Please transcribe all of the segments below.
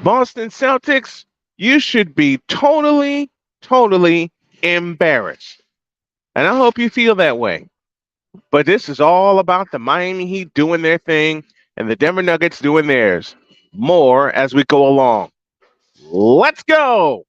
Boston Celtics, you should be totally, totally embarrassed. And I hope you feel that way. But this is all about the Miami Heat doing their thing and the Denver Nuggets doing theirs. More as we go along. Let's go.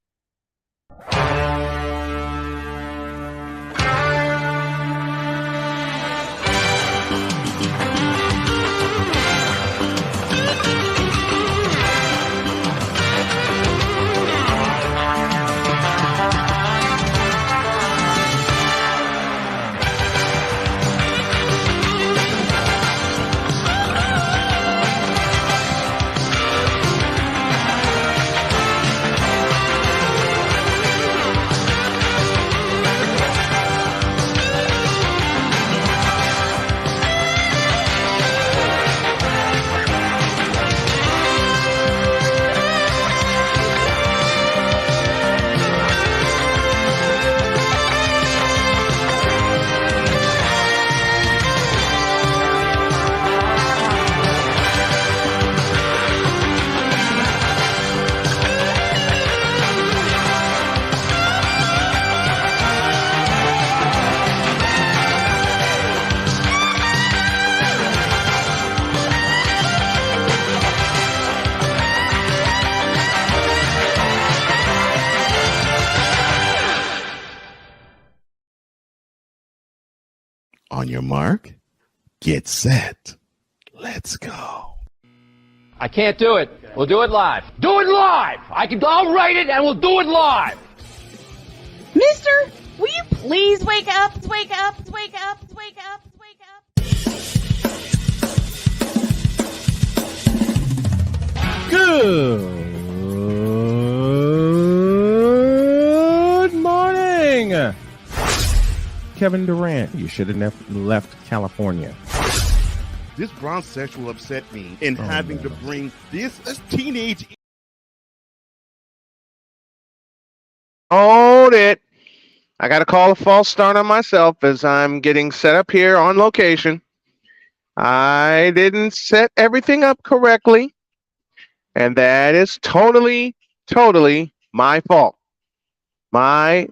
On your mark, get set. Let's go. I can't do it. We'll do it live. Do it live! I'll write it and we'll do it live! Mister, will you please wake up, wake up, wake up, wake up, wake up? Good morning. Kevin Durant, you should have left California. This bronze sexual upset me in having to bring this teenage. Hold it. I got to call a false start on myself as I'm getting set up here on location. I didn't set everything up correctly. And that is totally, totally my fault. My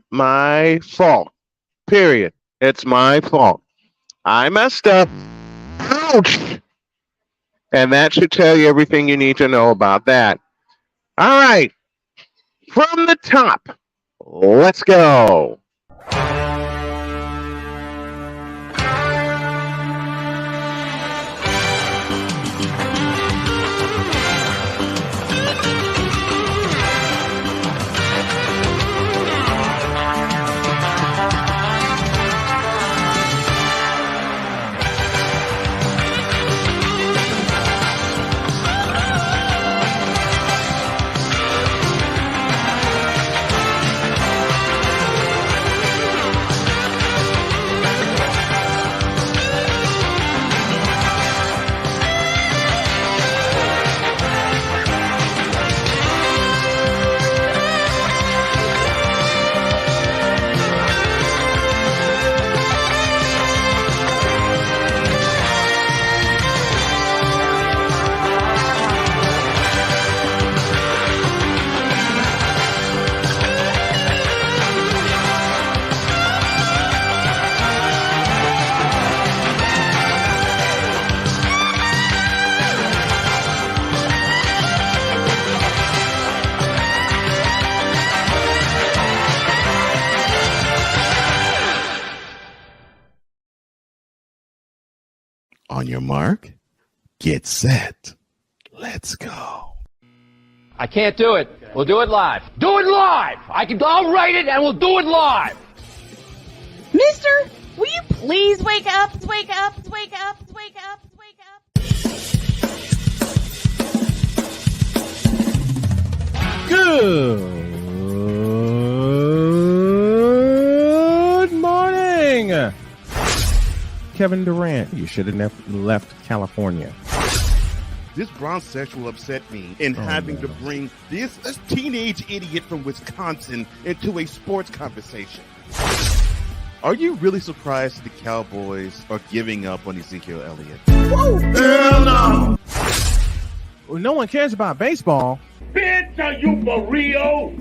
fault. Period. It's my fault. I messed up. Ouch! And that should tell you everything you need to know about that. All right. From the top, let's go. On your mark, get set. Let's go. I can't do it. We'll do it live. Do it live! I'll write it and we'll do it live! Mister, will you please wake up, wake up, wake up, wake up, wake up? Good morning. Kevin Durant, you should have left California. This bronze sexual upset me in having to bring this teenage idiot from Wisconsin into a sports conversation. Are you really surprised the Cowboys are giving up on Ezekiel Elliott? Whoa. Hell no. Well, no one cares about baseball. Bitch! Are you for real?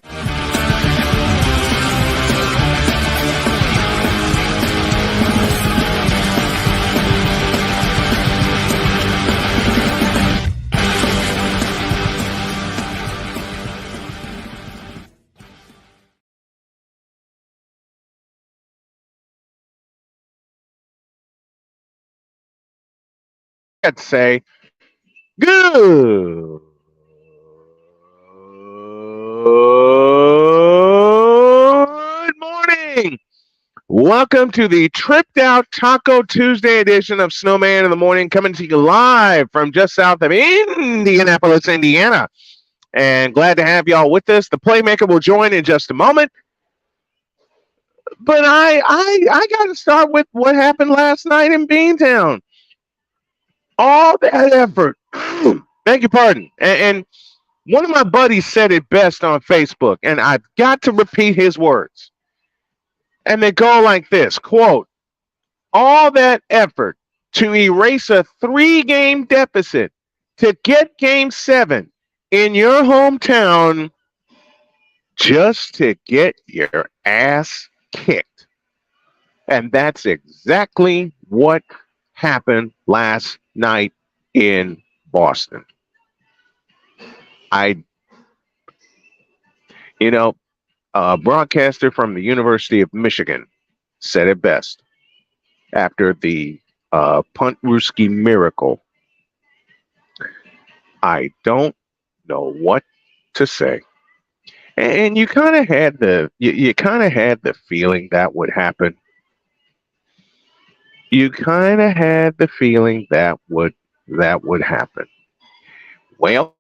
I'd say good morning. Welcome to the Tripped Out Taco Tuesday edition of Snowman in the Morning, coming to you live from just south of Indianapolis, Indiana. And glad to have y'all with us. The Playmaker will join in just a moment. But I got to start with what happened last night in Beantown. All that effort. Beg your pardon. And one of my buddies said it best on Facebook, and I've got to repeat his words. And they go like this, quote, all that effort to erase a 3-game deficit to get game 7 in your hometown just to get your ass kicked. And that's exactly what happened last night in Boston. A broadcaster from the University of Michigan said it best after the Punt Ruski miracle. I don't know what to say. And you kind of had the feeling that would happen. You kind of had the feeling that would happen. Well,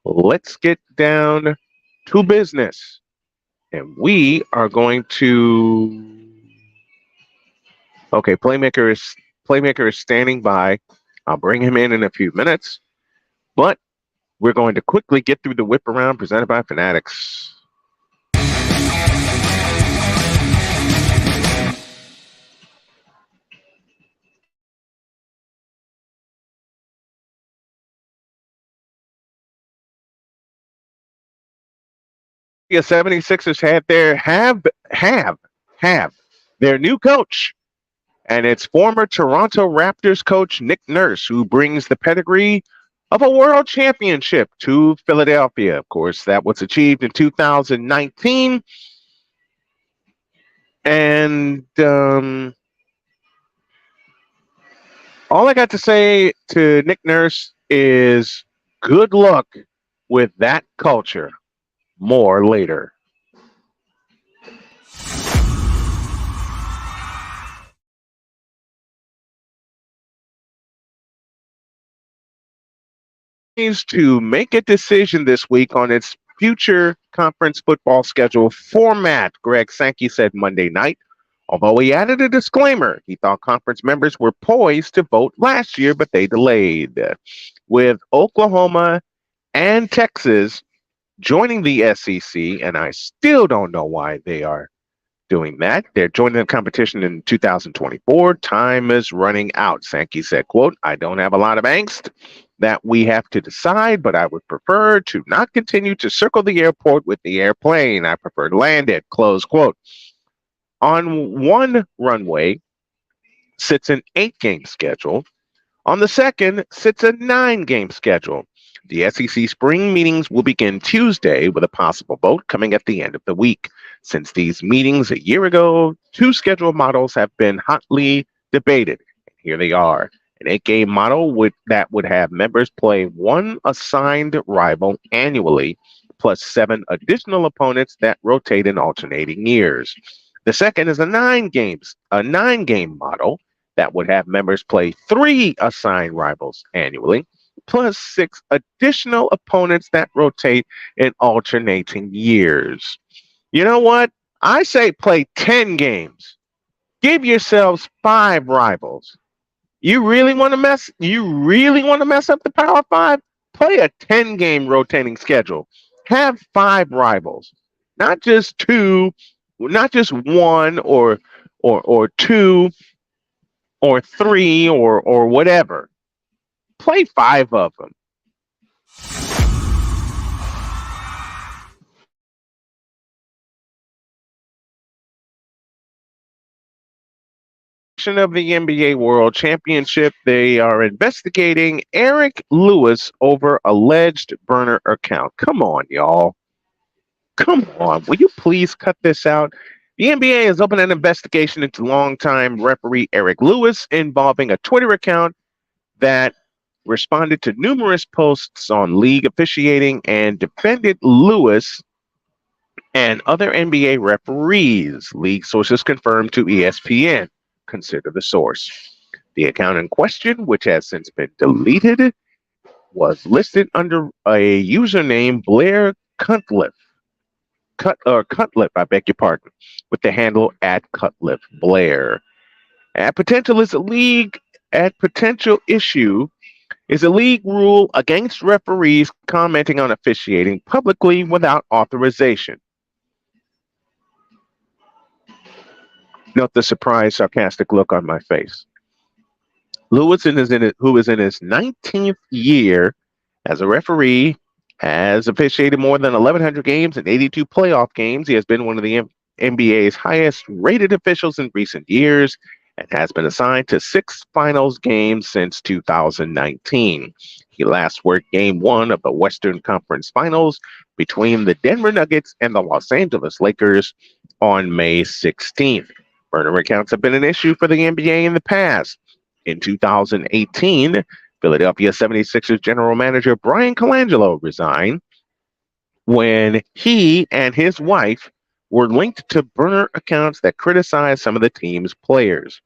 let's get down to business. And we are going to okay, Playmaker is standing by. I'll bring him in a few minutes. But we're going to quickly get through the whip around presented by Fanatics. The 76ers have their new coach, and it's former Toronto Raptors coach Nick Nurse, who brings the pedigree of a world championship to Philadelphia. Of course, that was achieved in 2019. And all I got to say to Nick Nurse is good luck with that culture. More later. Needs to make a decision this week on its future conference football schedule format, Greg Sankey said Monday night. Although he added a disclaimer, he thought conference members were poised to vote last year, but they delayed. With Oklahoma and Texas joining the SEC, and I still don't know why they are doing that. They're joining the competition in 2024. Time is running out. Sankey said, quote, I don't have a lot of angst that we have to decide, but I would prefer to not continue to circle the airport with the airplane. I prefer to land it, close quote. On one runway sits an 8-game schedule. On the second sits a 9-game schedule. The SEC spring meetings will begin Tuesday with a possible vote coming at the end of the week. Since these meetings a year ago, 2 schedule models have been hotly debated. Here they are. An 8-game model would have members play 1 assigned rival annually, plus 7 additional opponents that rotate in alternating years. The second is a 9-game model that would have members play 3 assigned rivals annually, plus 6 additional opponents that rotate in alternating years. You know what? I say play 10 games. Give yourselves 5 rivals. You really want to mess up the Power 5? Play a 10-game rotating schedule. Have 5 rivals. Not just 2, not just 1 or 2 or 3 or whatever. Play 5 of them. of the NBA World Championship, they are investigating Eric Lewis over alleged burner account. Come on, y'all. Come on. Will you please cut this out? The NBA has opened an investigation into longtime referee Eric Lewis involving a Twitter account that responded to numerous posts on league officiating and defended Lewis and other NBA referees. League sources confirmed to ESPN. Consider the source. The account in question, which has since been deleted, was listed under a username Blair Cutliff. Cutliff, I beg your pardon, with the handle at Cutliff Blair. At potential issue is a league rule against referees commenting on officiating publicly without authorization. Note the surprised, sarcastic look on my face. Lewis, who is in his 19th year as a referee, has officiated more than 1,100 games and 82 playoff games. He has been one of the NBA's highest-rated officials in recent years and has been assigned to 6 finals games since 2019. He last worked Game 1 of the Western Conference Finals between the Denver Nuggets and the Los Angeles Lakers on May 16th. Burner accounts have been an issue for the NBA in the past. In 2018, Philadelphia 76ers general manager Brian Colangelo resigned when he and his wife were linked to burner accounts that criticized some of the team's players.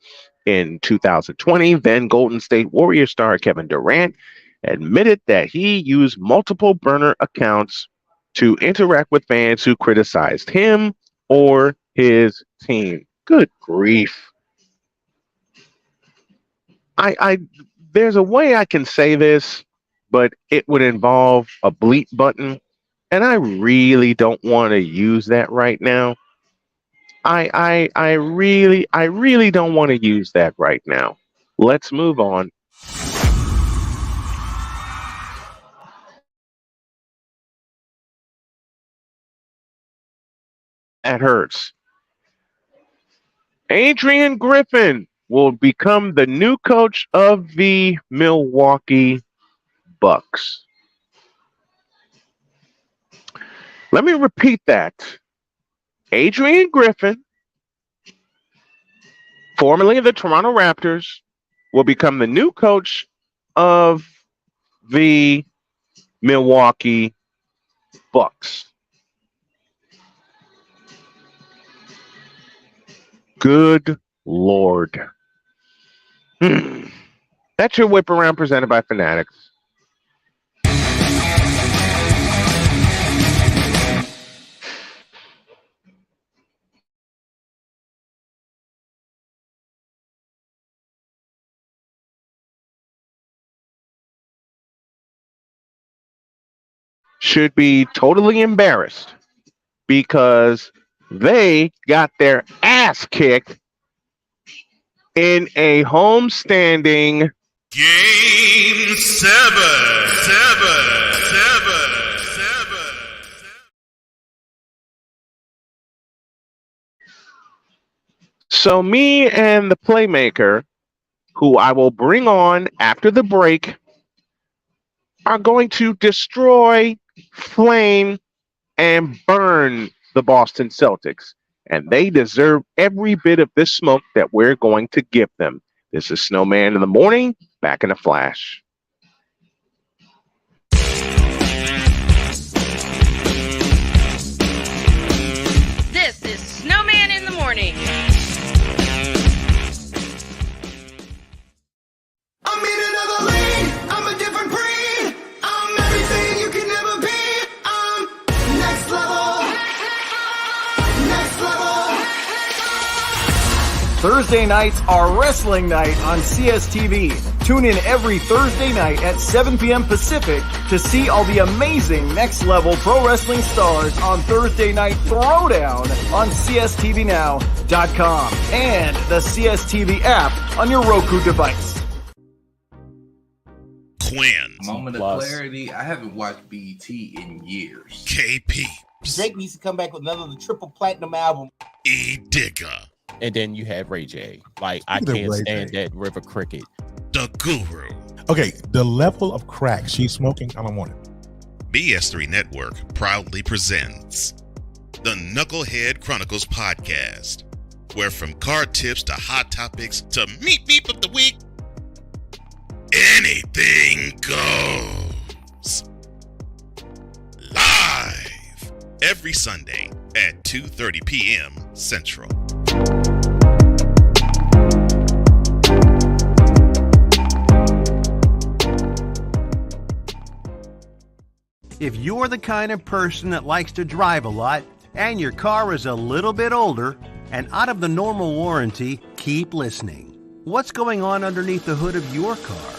In 2020, then Golden State Warriors star Kevin Durant admitted that he used multiple burner accounts to interact with fans who criticized him or his team. Good grief. There's a way I can say this, but it would involve a bleep button, and I really don't want to use that right now. I really don't want to use that right now. Let's move on. That hurts. Adrian Griffin will become the new coach of the Milwaukee Bucks. Let me repeat that. Adrian Griffin, formerly of the Toronto Raptors, will become the new coach of the Milwaukee Bucks. Good Lord. That's your whip around presented by Fanatics. Should be totally embarrassed because they got their ass kicked in a homestanding Game 7. So me and the playmaker, who I will bring on after the break, are going to destroy, flame, and burn the Boston Celtics. And they deserve every bit of this smoke that we're going to give them. This is Snowman in the morning, back in a flash. This is Snowman in the morning. I'm in another lane, I'm a different breed. I'm everything you can never be. I'm next level. Next level. Thursday nights are wrestling night on CSTV. Tune in every Thursday night at 7 p.m. Pacific to see all the amazing Next Level Pro Wrestling stars on Thursday Night Throwdown on CSTVNow.com and the CSTV app on your Roku device. Quinn. Moment of clarity. I haven't watched BET in years. KP. Drake needs to come back with another triple platinum album. E Digger. and then you have Ray J. Like, I Look at can't Ray stand J. that River Cricket. The Guru. Okay, the level of crack she's smoking, I don't want it. BS3 Network proudly presents the Knucklehead Chronicles podcast, where from card tips to hot topics to meat beep of the week, anything goes. Live every Sunday at 2:30 p.m. Central. If you're the kind of person that likes to drive a lot and your car is a little bit older and out of the normal warranty, keep listening. What's going on underneath the hood of your car?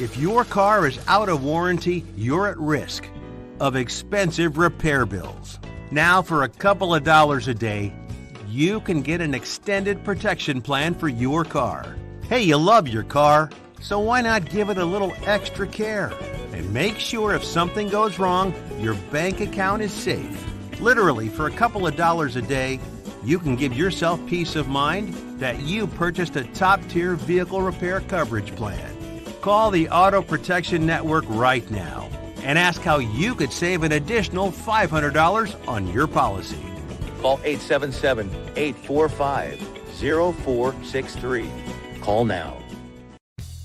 If your car is out of warranty, you're at risk of expensive repair bills. Now, for a couple of dollars a day, you can get an extended protection plan for your car. Hey, you love your car, so why not give it a little extra care? And make sure if something goes wrong, your bank account is safe. Literally, for a couple of dollars a day, you can give yourself peace of mind that you purchased a top-tier vehicle repair coverage plan. Call the Auto Protection Network right now and ask how you could save an additional $500 on your policy. Call 877-845-0463. Call now.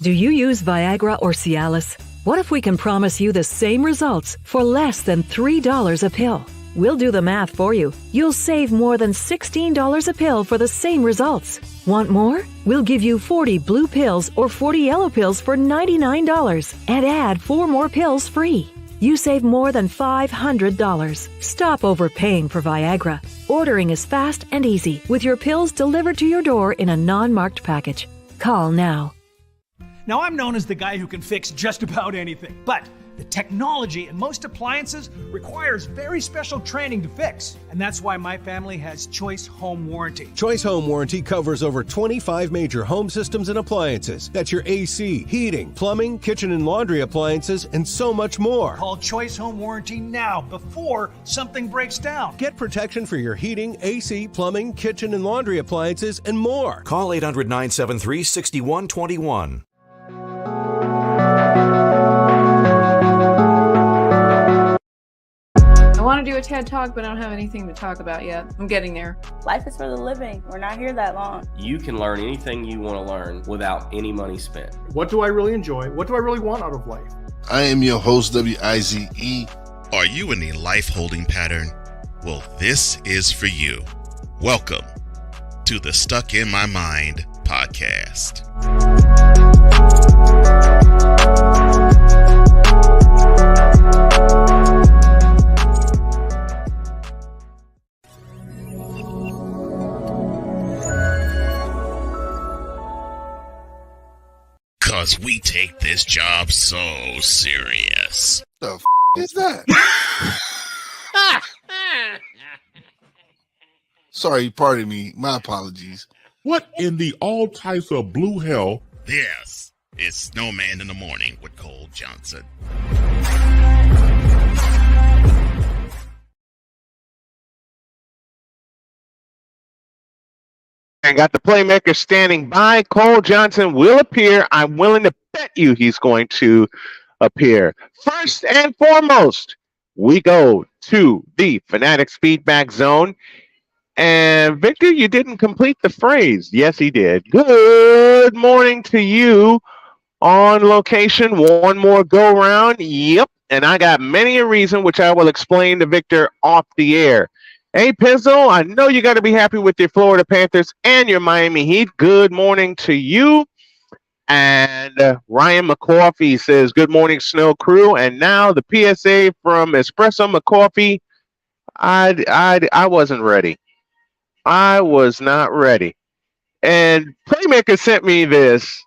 Do you use Viagra or Cialis? What if we can promise you the same results for less than $3 a pill? We'll do the math for you. You'll save more than $16 a pill for the same results. Want more? We'll give you 40 blue pills or 40 yellow pills for $99 and add 4 more pills free. You save more than $500. Stop overpaying for Viagra. Ordering is fast and easy with your pills delivered to your door in a non-marked package. Call now. Now, I'm known as the guy who can fix just about anything, but the technology in most appliances requires very special training to fix. And that's why my family has Choice Home Warranty. Choice Home Warranty covers over 25 major home systems and appliances. That's your AC, heating, plumbing, kitchen and laundry appliances, and so much more. Call Choice Home Warranty now before something breaks down. Get protection for your heating, AC, plumbing, kitchen and laundry appliances, and more. Call 800-973-6121. I want to do a TED Talk, but I don't have anything to talk about yet. I'm getting there. Life is for the living. We're not here that long. You can learn anything you want to learn without any money spent. What do I really enjoy? What do I really want out of life? I am your host, WIZE. Are you in a life holding pattern? Well, this is for you. Welcome to the Stuck in My Mind podcast. Cause we take this job so serious. The f*** is that? Sorry, pardon me. My apologies. What in the all types of blue hell? This is Snowman in the Morning with Cole Johnson. And got the playmaker standing by. Cole Johnson will appear. I'm willing to bet you he's going to appear. First and foremost, we go to the Fanatics feedback zone. And Victor, you didn't complete the phrase. Yes, he did. Good morning to you on location. One more go round. Yep. And I got many a reason, which I will explain to Victor off the air. Hey, Pizzo, I know you got to be happy with your Florida Panthers and your Miami Heat. Good morning to you. And Ryan McCoffey says, good morning, Snow Crew. And now the PSA from Espresso McCoffey. I wasn't ready. I was not ready. And Playmaker sent me this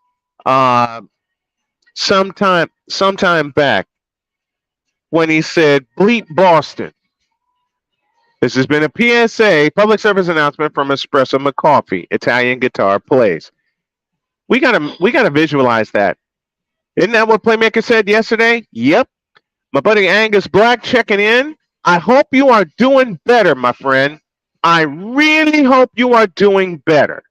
sometime back when he said, bleep Boston. This has been a PSA, public service announcement from Espresso McCoffey, Italian guitar plays. We gotta visualize that. Isn't that what Playmaker said yesterday? Yep. My buddy Angus Black checking in. I hope you are doing better, my friend. I really hope you are doing better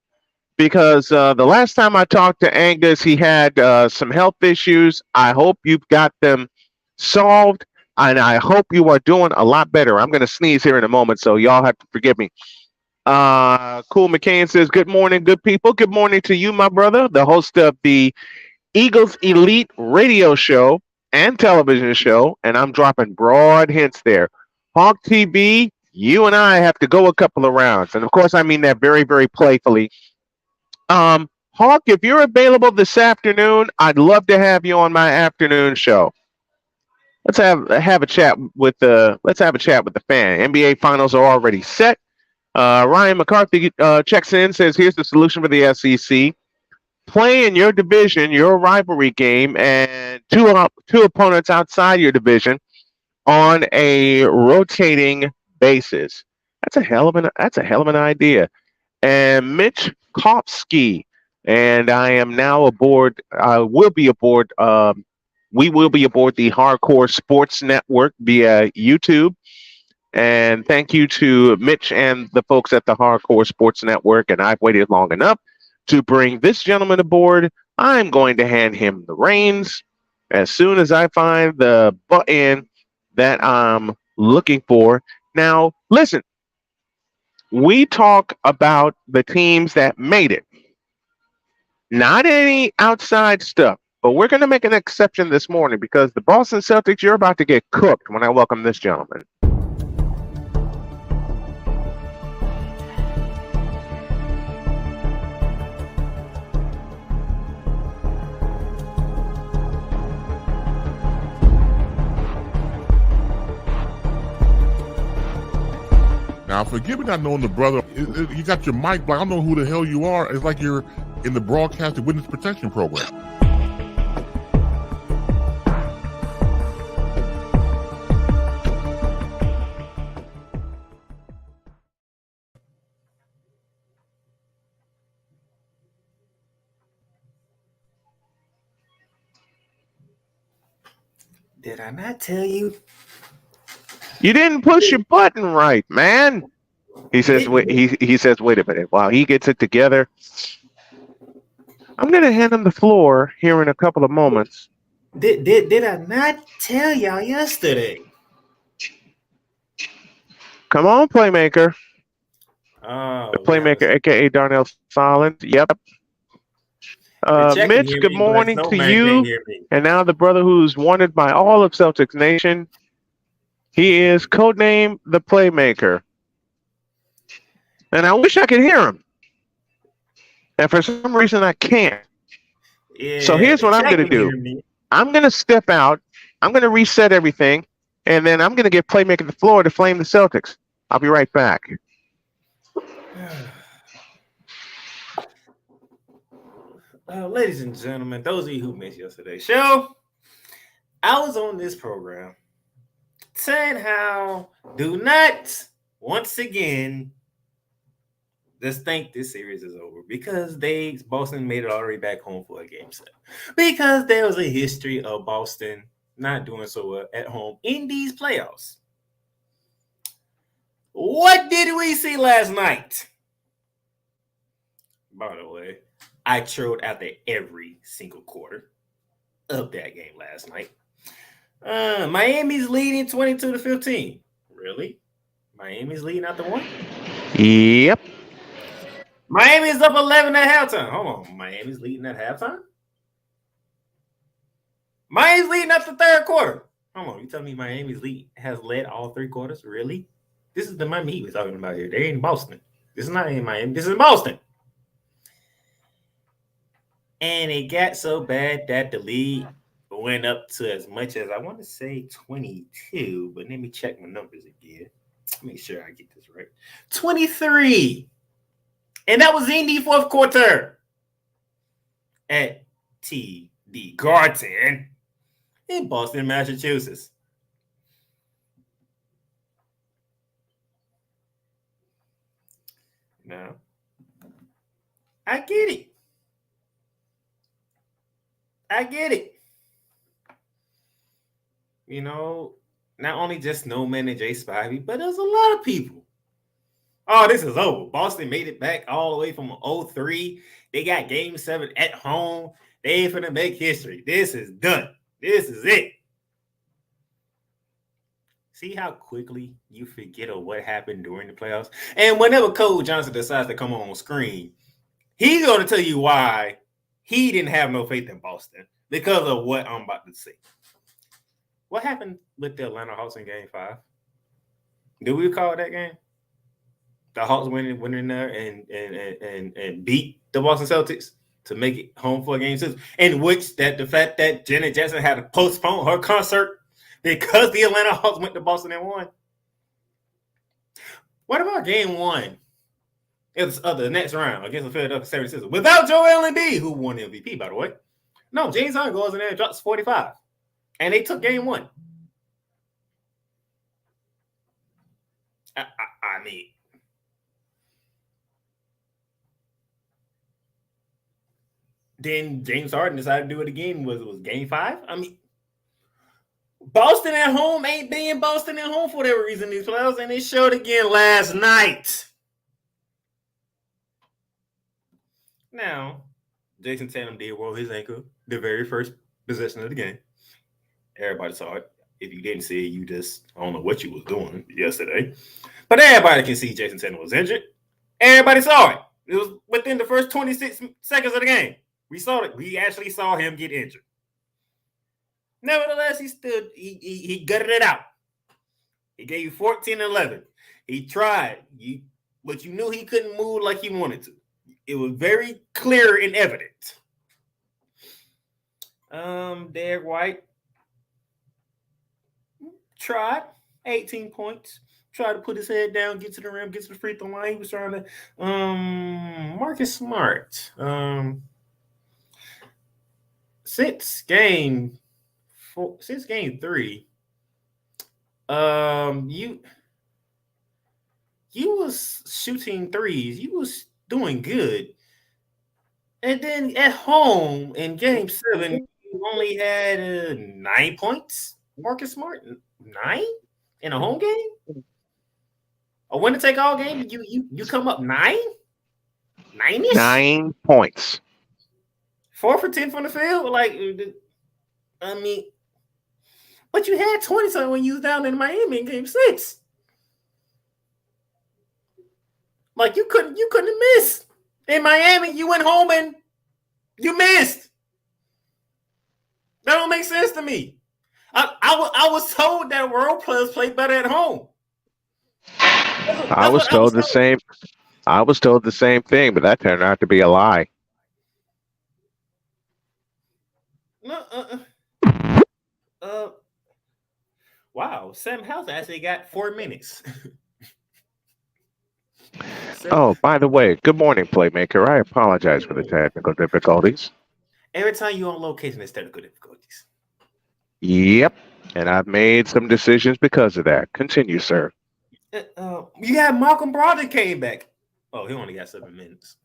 because the last time I talked to Angus, he had some health issues. I hope you've got them solved, and I hope you are doing a lot better. I'm going to sneeze here in a moment, so y'all have to forgive me. Cool McCain says, "Good morning, good people. Good morning to you, my brother, the host of the Eagles Elite radio show and television show." And I'm dropping broad hints there. Hawk TV, you and I have to go a couple of rounds. And of course, I mean that very, very playfully. Hawk, if you're available this afternoon, I'd love to have you on my afternoon show. Let's have a chat with the fan. NBA finals are already set. Ryan McCarthy checks in, says, "Here's the solution for the SEC. Play in your division, your rivalry game, and two opponents outside your division on a rotating basis." That's a hell of an idea. And Mitch Kopsky, and I am now aboard. I will be aboard. We will be aboard the Hardcore Sports Network via YouTube. And thank you to Mitch and the folks at the Hardcore Sports Network. And I've waited long enough to bring this gentleman aboard. I'm going to hand him the reins as soon as I find the button that I'm looking for. Now, listen, we talk about the teams that made it, not any outside stuff. But we're going to make an exception this morning because the Boston Celtics, you're about to get cooked when I welcome this gentleman. Now, forgive me not knowing the brother. You got your mic, but I don't know who the hell you are. It's like you're in the broadcasting witness protection program. Did I not tell you? You didn't push your button right, man. He says, wait, he says, wait a minute. While he gets it together, I'm going to hand him the floor here in a couple of moments. Did I not tell y'all yesterday? Come on, Playmaker. Oh, The Playmaker, a.k.a. Darnell Solid. Yep. Mitch, good morning to you. And now the brother who's wanted by all of Celtics Nation. He is codenamed the Playmaker. And I wish I could hear him. And for some reason, I can't. Yeah, so here's what I'm going to do. I'm going to step out. I'm going to reset everything. And then I'm going to give Playmaker the floor to flame the Celtics. I'll be right back. Ladies and gentlemen, those of you who missed yesterday's show, I was on this program saying how do not once again just think this series is over because Boston made it all the way back home for a game set. Because there was a history of Boston not doing so well at home in these playoffs. What did we see last night? By the way, I trilled after every single quarter of that game last night. Miami's leading 22-15. Really? Miami's leading after one? Yep. Miami's up 11 at halftime. Hold on. Miami's leading at halftime? Miami's leading up the third quarter. Hold on. You tell me Miami's lead has led all three quarters? Really? This is the Miami we're talking about here. They ain't Boston. This is not in Miami. This is Boston. And it got so bad that the lead went up to as much as I want to say 22, but let me check my numbers again. Make sure I get this right. 23. And that was in the fourth quarter at TD Garden in Boston, Massachusetts. Now, I get it. You know, not only just Snowman and Jay Spivey, but there's a lot of people. Oh, this is over. Boston made it back all the way from 0-3. They got game 7 at home. They ain't finna make history. This is done. This is it. See how quickly you forget of what happened during the playoffs? And whenever Cole Johnson decides to come on screen, he's going to tell you why he didn't have no faith in Boston because of what I'm about to say. What happened with the Atlanta Hawks in Game 5? Do we call that game? The Hawks went in there and beat the Boston Celtics to make it home for Game 6, in which the fact that Janet Jackson had to postpone her concert because the Atlanta Hawks went to Boston and won. What about Game 1? It was the next round against the Philadelphia 76ers without Joel Embiid, who won the MVP, by the way. No, James Harden goes in there and drops 45, and they took Game 1. I mean, then James Harden decided to do it again. Was Game 5? I mean, Boston at home ain't being Boston at home for whatever reason these playoffs, and it showed again last night. Now, Jason Tatum did roll his ankle the very first possession of the game. Everybody saw it. If you didn't see it, you just I don't know what you was doing yesterday. But everybody can see Jason Tatum was injured. Everybody saw it. It was within the first 26 seconds of the game. We saw it. We actually saw him get injured. Nevertheless, he gutted it out. He gave you 14 and 11. He tried, but you knew he couldn't move like he wanted to. It was very clear and evident. Derek White tried 18 points. Tried to put his head down, get to the rim, get to the free throw line. He was trying to Marcus Smart. Since game 3, you was shooting threes. You was doing good. And then at home in game 7, you only had 9 points. Marcus Smart, 9 in a home game? A winner take all game, you come up 9? 9-ish? 9 points. 4 for 10 from the field? Like, I mean, but you had 20 something when you was down in Miami in game 6. Like you couldn't miss. In Miami, you went home and you missed. That don't make sense to me. I was told that world players play better at home. I was told the same. I was told the same thing, but that turned out to be a lie. Wow, Sam House actually got 4 minutes. Oh, by the way, good morning, Playmaker. I apologize for the technical difficulties. Every time you're on location, there's technical difficulties. Yep, and I've made some decisions because of that. Continue, sir. You had Malcolm Brogdon came back. Oh, he only got 7 minutes.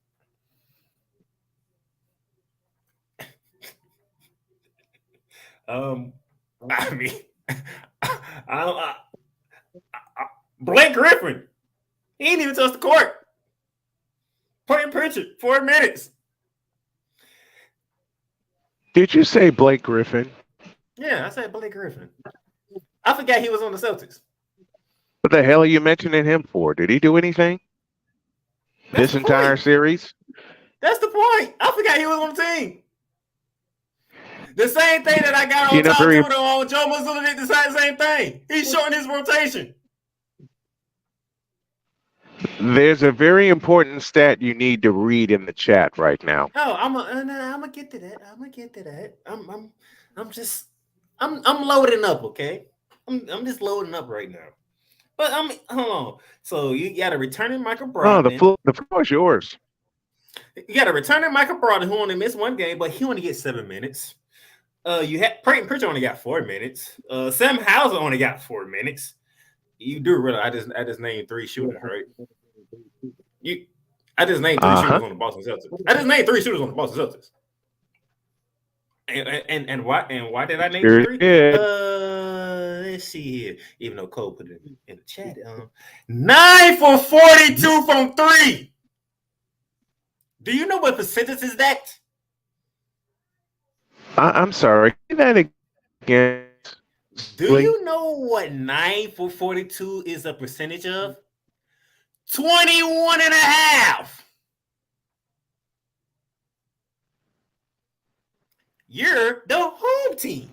I mean, Blake Griffin, he didn't even touch the court. Playing Pritchard, 4 minutes. Did you say Blake Griffin? Yeah, I said Blake Griffin. I forgot he was on the Celtics. What the hell are you mentioning him for? Did he do anything? This entire series? That's the point. I forgot he was on the team. The same thing that I got on Tom Thibodeau on Joe Mazzulla did the same thing. He's shorting his rotation. There's a very important stat you need to read in the chat right now. Oh, I'm gonna get to that. I'm loading up, okay? I'm just loading up right now. But hold on. So you got a returning Michael Brogdon. Oh, the floor is yours. You got a returning Michael Brogdon who only missed 1 game, but he only gets 7 minutes. You had Peyton Pritchard only got 4 minutes. Sam Hauser only got 4 minutes. You do realize I just named 3 shooters, right? I just named 3 shooters on the Boston Celtics. I just named 3 shooters on the Boston Celtics. And why did I name the Sure three? did. Let's see here. Even though Cole put it in the chat, 9 for 42 from three. Do you know what percentage is that? I'm sorry. Say that again. Do Please. you know what 9 for 42 is a percentage of? 21 and a half. You're the home team.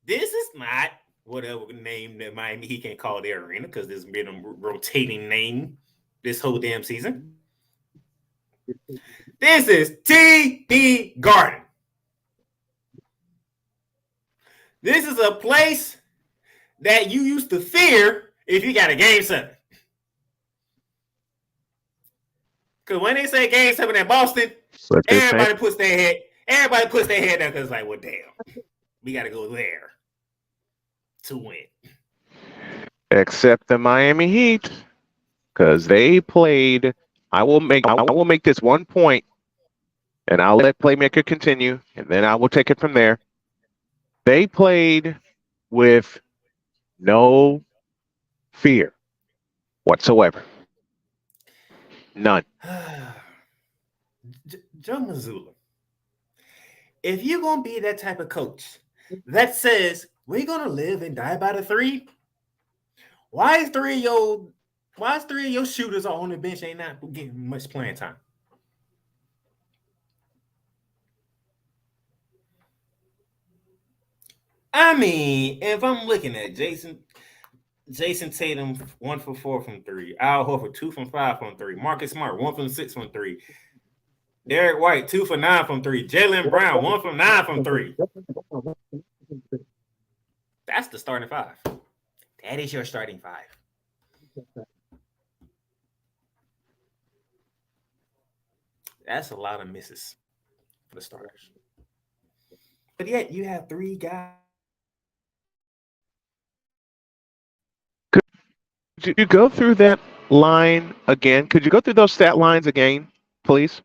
This is not whatever name that Miami Heat can call their arena because there's been a rotating name this whole damn season. This is TD Garden. This is a place that you used to fear if you got a game 7. Because when they say game 7 at Boston, But this ain't everybody puts their head down because it's like, well, damn, we got to go there to win. except the Miami Heat, because they played. I will make this one point, and I'll let Playmaker continue, and then I will take it from there. They played with no fear whatsoever. None. Joe Mazzulla, if you're going to be that type of coach that says we're going to live and die by the three, why is three of your shooters on the bench ain't not getting much playing time? I mean, if I'm looking at Jason Tatum 1 for 4 from 3, Al Horford 2 from 5 from 3, Marcus Smart 1 from 6 from 3, Derek White 2 for 9 from 3, Jaylen Brown 1 from 9 from 3. That's the starting 5. That is your starting 5. That's a lot of misses for the starters. But yet you have 3 guys. Could you go through that line again? Could you go through those stat lines again, please?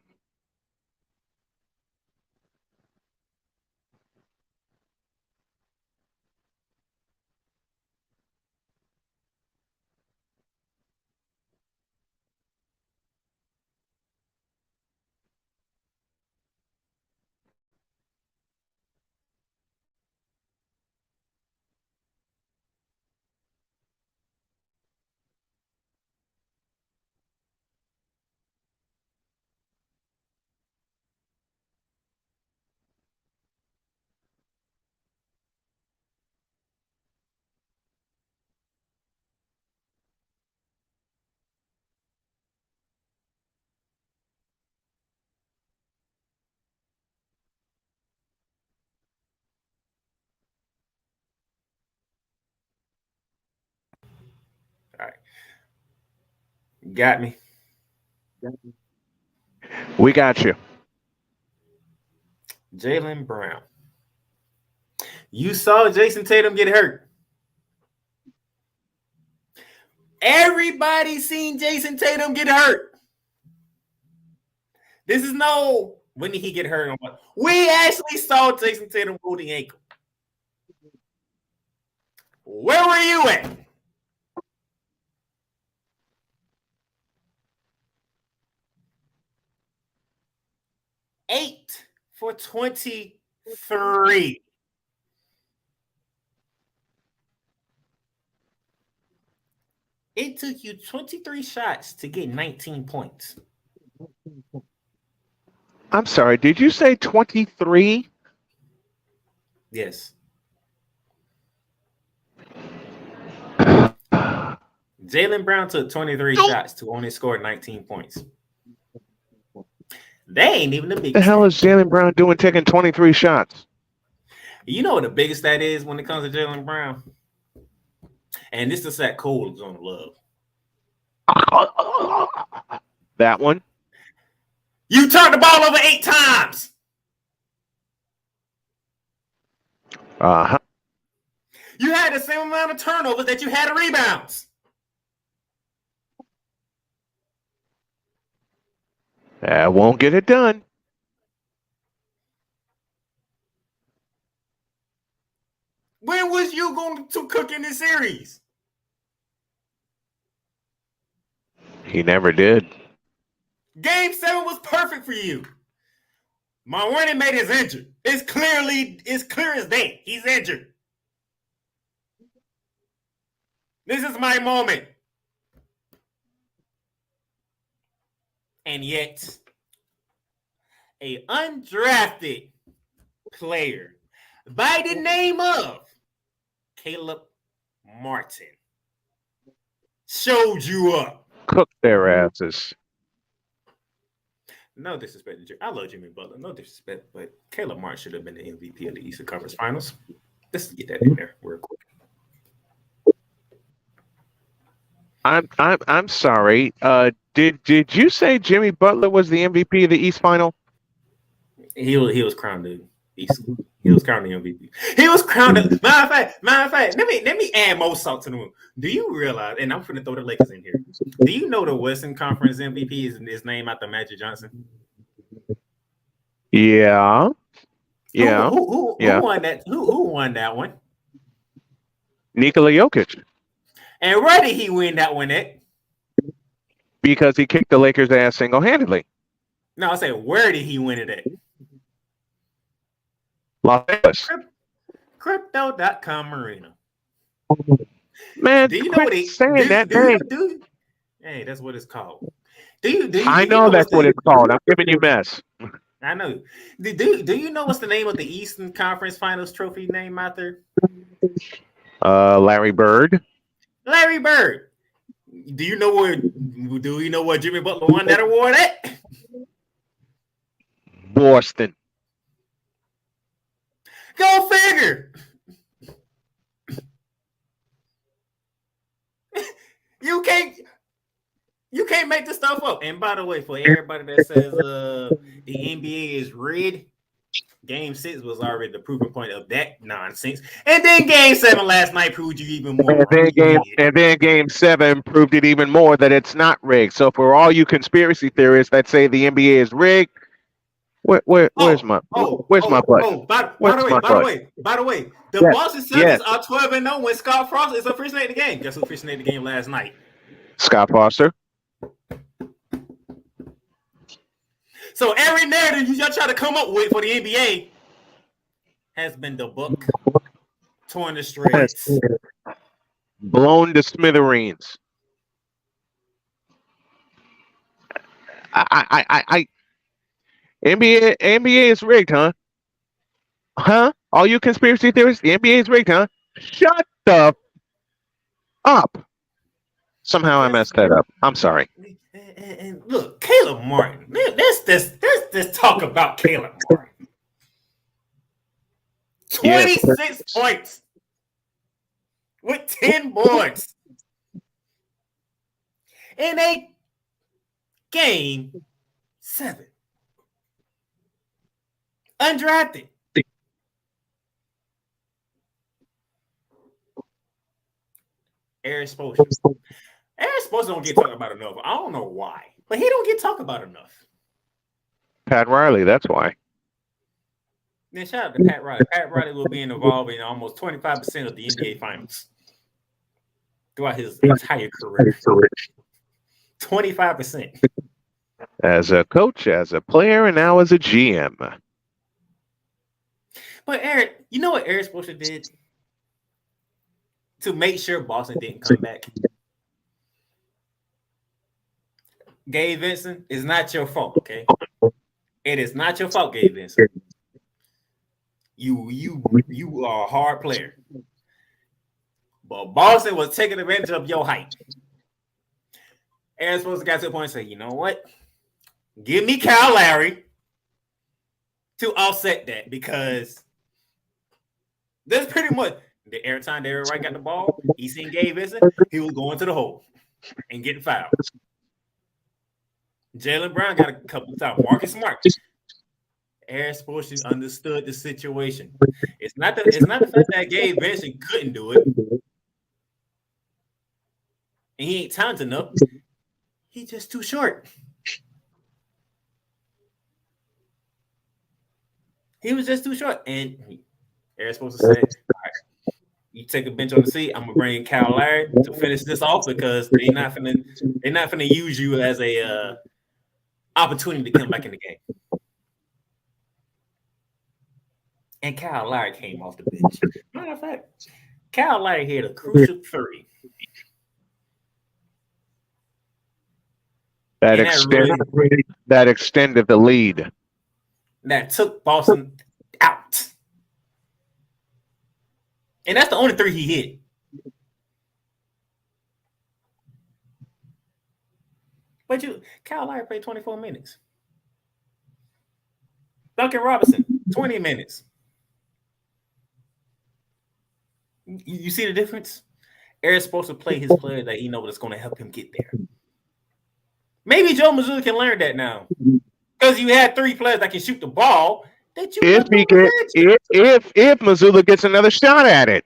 All right. Got me. We got you. Jaylen Brown. You saw Jason Tatum get hurt. Everybody seen Jason Tatum get hurt. This is no, when did he get hurt? We actually saw Jason Tatum pull the ankle. Where were you at? Eight for 23. It took you 23 shots to get 19 points. I'm sorry. Did you say 23? Yes. Jaylen Brown took 23 shots to only score 19 points. They ain't even the biggest. The hell is Jaylen Brown doing taking 23 shots? You know what the biggest stat is when it comes to Jaylen Brown? And this is that Cole is on love. That one. You turned the ball over 8 times. Uh-huh. You had the same amount of turnovers that you had rebounds. That won't get it done. When was you going to cook in this series? He never did. Game 7 was perfect for you. My running mate is injured. It's clear as day. He's injured. This is my moment. And yet, a undrafted player by the name of Caleb Martin showed you up. Cook their asses. No disrespect to I love Jimmy Butler. No disrespect, but Caleb Martin should have been the MVP of the Eastern Conference Finals. Let's get that in there real quick. I'm sorry. Did you say Jimmy Butler was the MVP of the East Final? He was crowned the East. He was crowned the MVP. He was crowned. Matter of fact. Let me add more salt to the wound. Do you realize? And I'm going to throw the Lakers in here. Do you know the Western Conference MVP is named after Magic Johnson? Yeah. Yeah. Who won that? Who won that one? Nikola Jokic. And where did he win that one at? Because he kicked the Lakers' ass single-handedly. No, I said, where did he win it at? Los Angeles. Crypto.com Arena. Man, do you know what saying that name? Hey, that's what it's called. Do I know that's what it's called. I'm giving you mess. I know. Do you know what's the name of the Eastern Conference Finals trophy name out there? Larry Bird. Larry Bird. Do you know where Jimmy Butler won that award at? Boston. Go figure. You can't make this stuff up. And by the way, for everybody that says the NBA is rigged, Game 6 was already the proving point of that nonsense. And then Game 7 last night proved you even more. And then game 7 proved it even more that it's not rigged. So for all you conspiracy theorists that say the NBA is rigged, where's my butt? By the way, the Boston Celtics are 12-0 when Scott Frost is officiating the game. Guess who officiated the game last night? Scott Foster. So every narrative y'all try to come up with for the NBA has been debunked, torn to shreds, blown to smithereens. NBA is rigged, huh? Huh? All you conspiracy theorists, the NBA is rigged, huh? Shut the up. Somehow I messed that up. I'm sorry. And look, Caleb Martin. Let's talk about Caleb Martin. 26 points with 10 boards in a game 7. Undrafted. Eric Spoelstra. Eric Spoelstra don't get talked about enough. I don't know why, but he don't get talked about enough. Pat Riley, that's why. Then shout out to Pat Riley. Pat Riley will be involved in almost 25% of the NBA Finals throughout his entire career. 25%. As a coach, as a player, and now as a GM. But Eric, you know what Eric Spoelstra did to make sure Boston didn't come back? Gabe Vincent, is not your fault, okay? It is not your fault, Gabe Vincent. You are a hard player. But Boston was taking advantage of your height. Eric Spoelstra got to the point and say, you know what? Give me Kyle Lowry to offset that, because that's pretty much the every time Derrick White got the ball, he seen Gabe Vincent, he was going to the hole and getting fouled. Jaylen Brown got a couple of times. Marcus Smart. Eric Spoelstra understood the situation. It's not the fact that Gabe Vincent couldn't do it, and he ain't talented enough. He's just too short. He was just too short, and Eric Spoelstra said, "All right, You take a bench on the seat. I'm gonna bring in Kyle Lowry to finish this off because they're not gonna use you as a opportunity to come back in the game. And Kyle Lowry came off the bench. Matter of fact, Kyle Lowry hit a crucial three. That And extended the lead. That took Boston out. And that's the only three he hit. But Kyle Lowry played 24 minutes. Duncan Robinson, 20 minutes. You see the difference? Eric's supposed to play his player that he knows that's going to help him get there. Maybe Joe Mazzulla can learn that now. Because you had three players that can shoot the ball. That you If Missoula gets another shot at it,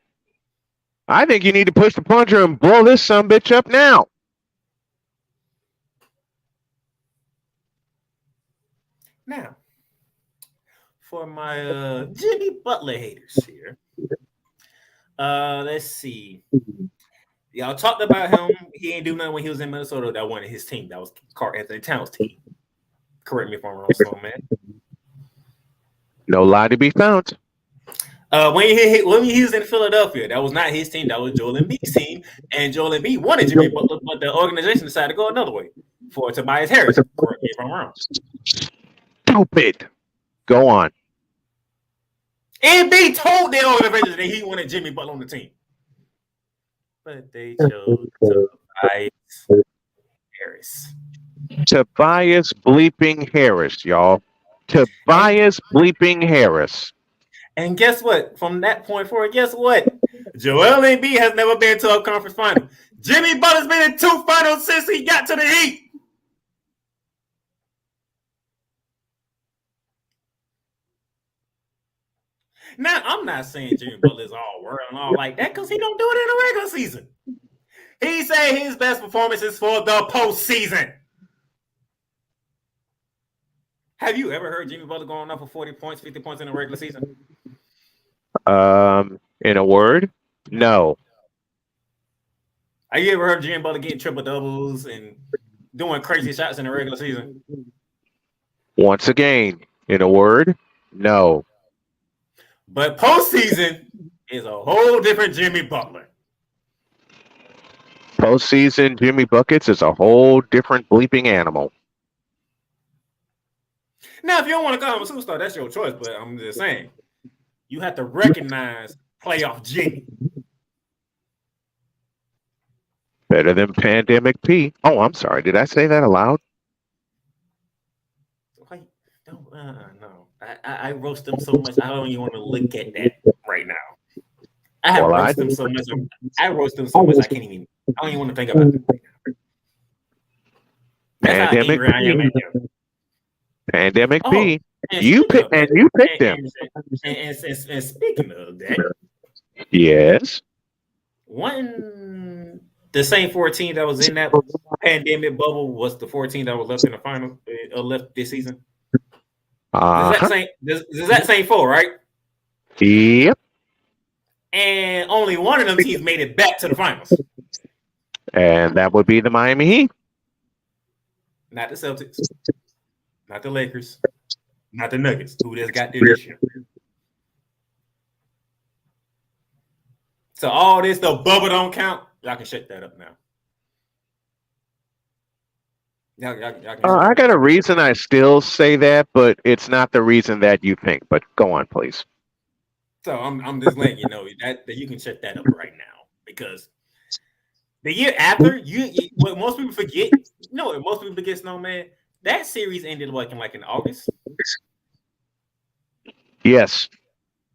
I think you need to push the plunger and blow this sumbitch up now. Now, for my Jimmy Butler haters here, let's see. Y'all talked about him. He ain't do nothing when he was in Minnesota. That wasn't his team. That was Karl Anthony Towns' team. Correct me if I'm wrong, Snowman. No lie to be found. When he was in Philadelphia, that was not his team. That was Joel Embiid's team. And Joel Embiid wanted Jimmy Butler, but the organization decided to go another way for Tobias Harris. Correct me if I'm wrong. Stupid. Go on. Embiid told the organization that he wanted Jimmy Butler on the team. But they chose Tobias Harris. Tobias bleeping Harris, y'all. Tobias bleeping Harris. And guess what? From that point forward, guess what? Joel Embiid has never been to a conference final. Jimmy Butler's been in 2 finals since he got to the Heat. Now, I'm not saying Jimmy Butler is all world and all like that because he don't do it in the regular season. He said his best performance is for the postseason. Have you ever heard Jimmy Butler going up for 40 points, 50 points in the regular season? In a word, no. Have you ever heard Jimmy Butler getting triple doubles and doing crazy shots in the regular season? Once again, in a word, no. But postseason is a whole different Jimmy Butler. Postseason Jimmy Buckets is a whole different bleeping animal. Now, if you don't want to call him a superstar, that's your choice. But I'm just saying, you have to recognize playoff Jimmy. Better than Pandemic P. Oh, I'm sorry. Did I say that aloud? Wait, don't, no. I roast them so much. I don't even want to look at that right now. I have roasted them so much. I roast them so much. I can't even. I don't even want to think about it right now. That's how angry I am at him. Pandemic P. You picked him. And speaking of that, yes. The same 14 that was in that pandemic bubble was the 14 that was left in the final, left this season. Does that same 4, right? Yep. And only one of them teams made it back to the finals. And that would be the Miami Heat. Not the Celtics. Not the Lakers. Not the Nuggets, who just got there this year. So all this, the bubble don't count. Y'all can shut that up now. I got a reason I still say that, but it's not the reason that you think. But go on, please. So I'm just letting you know that you can shut that up right now because the year after what most people forget, most people forget, Snowman, that series ended in August. Yes.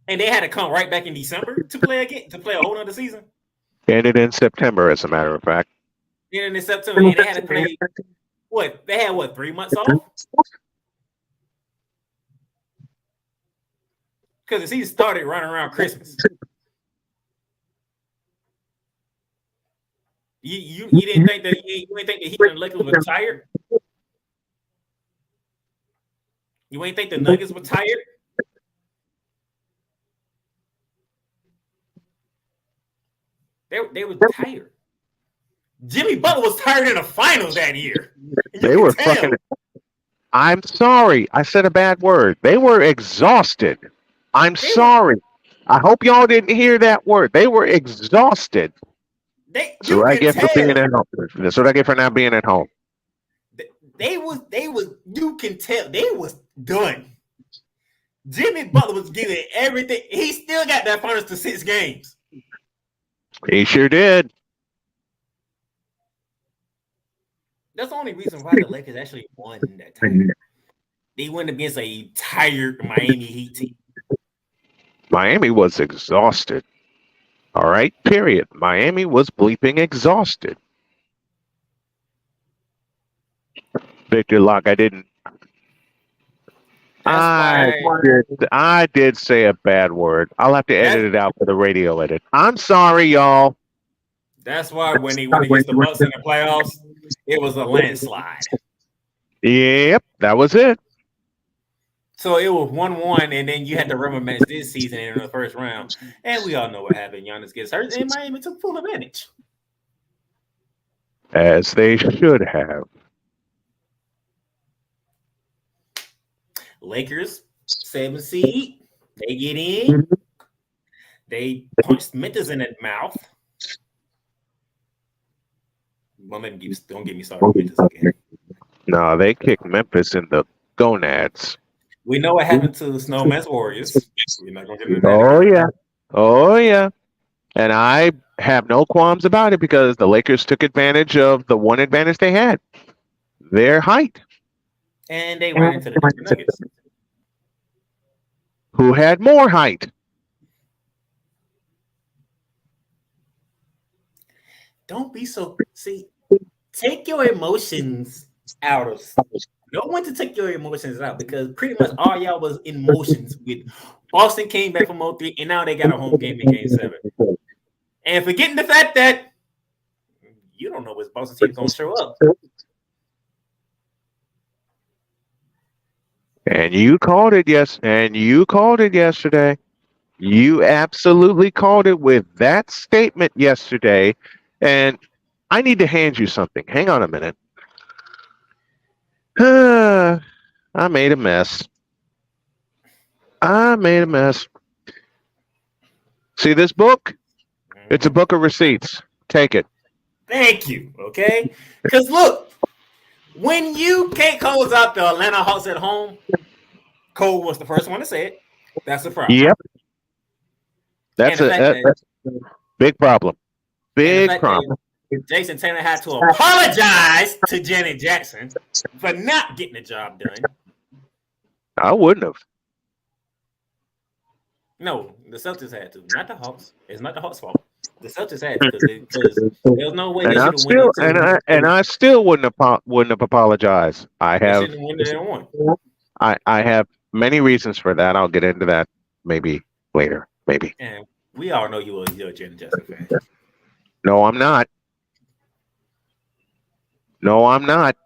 And they had to come right back in December to play again, to play a whole other season. Ended in September, as a matter of fact. Ended in September, and they had to play. They had 3 months off? Because the season started right around Christmas. You didn't think that you didn't think the Heat and the Lakers were tired? You ain't think the Nuggets were tired? They were tired. Jimmy Butler was tired in the finals that year. They were fucking. I'm sorry. I said a bad word. They were exhausted. I'm sorry. I hope y'all didn't hear that word. They were exhausted. That's what I get for being at home. That's what I get for not being at home. They was. You can tell they was done. Jimmy Butler was giving everything. He still got that finals to 6 games. He sure did. That's the only reason why the Lakers actually won that time. They went against a tired Miami Heat team. Miami was exhausted. All right, period. Miami was bleeping exhausted. Victor Locke, I didn't. I did say a bad word. I'll have to edit it out for the radio edit. I'm sorry, y'all. That's why when they went against the Bucks in the playoffs, it was a landslide. Yep, that was it. So it was 1-1, and then you had the rubber match this season in the first round. And we all know what happened. Giannis gets hurt, and Miami took full advantage. As they should have. Lakers, 7 seed. They get in. They punched Memphis in the mouth. Don't get me started with Memphis again. No, they kicked Memphis in the gonads. We know what happened to the Snowman's Warriors. We're not going to get into that. Oh, yeah. Oh, yeah. And I have no qualms about it because the Lakers took advantage of the one advantage they had, their height. And they ran into the Denver Nuggets. Who had more height? Don't be so... See, take your emotions out of... No one to take your emotions out because pretty much all y'all was in motions with Boston came back from 0-3 and now they got a home game in Game 7. And forgetting the fact that you don't know which Boston team's going to show up. And you called it, yes. And you called it yesterday. You absolutely called it with that statement yesterday. And I need to hand you something. Hang on a minute. I made a mess. See this book? It's a book of receipts. Take it. Thank you. Okay? Because look, when you can't close out the Atlanta Hawks at home, Cole was the first one to say it. That's a problem. Yep. That's a big problem. Big problem. Jason Taylor had to apologize to Janet Jackson for not getting the job done. I wouldn't have. No, the Celtics had to, not the Hawks. It's not the Hawks' fault. The Celtics had to because there's no way they should have won. I still wouldn't have apologized. I have. I have many reasons for that. I'll get into that maybe later. Maybe. And we all know you're a Janet Jackson fan. No, I'm not. No, I'm not.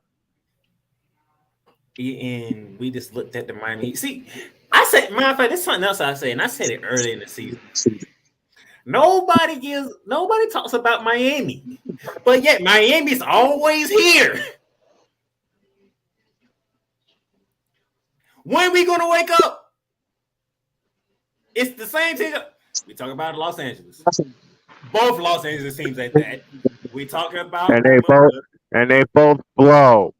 And we just looked at the Miami. See, I said, matter of fact, there's something else I said, and I said it early in the season. Nobody talks about Miami, but yet Miami's always here. When are we gonna wake up? It's the same thing. We talk about Los Angeles. Both Los Angeles teams at that. We talking about and they both blow.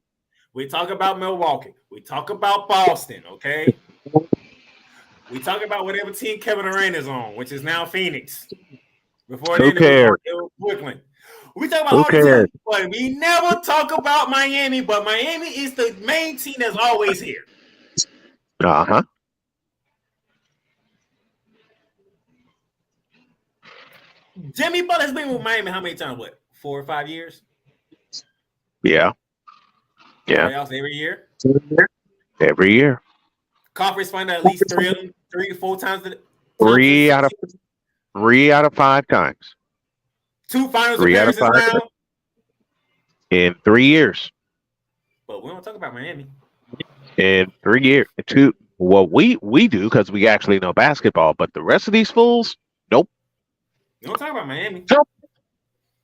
We talk about Milwaukee. We talk about Boston, okay? We talk about whatever team Kevin Durant is on, which is now Phoenix. Before then, it was Brooklyn. We talk about all these teams, but we never talk about Miami. But Miami is the main team that's always here. Uh-huh. Jimmy Butler has been with Miami how many times? What, 4 or 5 years? Yeah. Yeah. Playoffs every year? Every year. Conference final at least 3 to 4 times. 3 out of 5 times. 2 finals 3 out of 5 now. In 3 years. But we don't talk about Miami. In 3 years. Well, we do because we actually know basketball, but the rest of these fools, nope. We don't talk about Miami.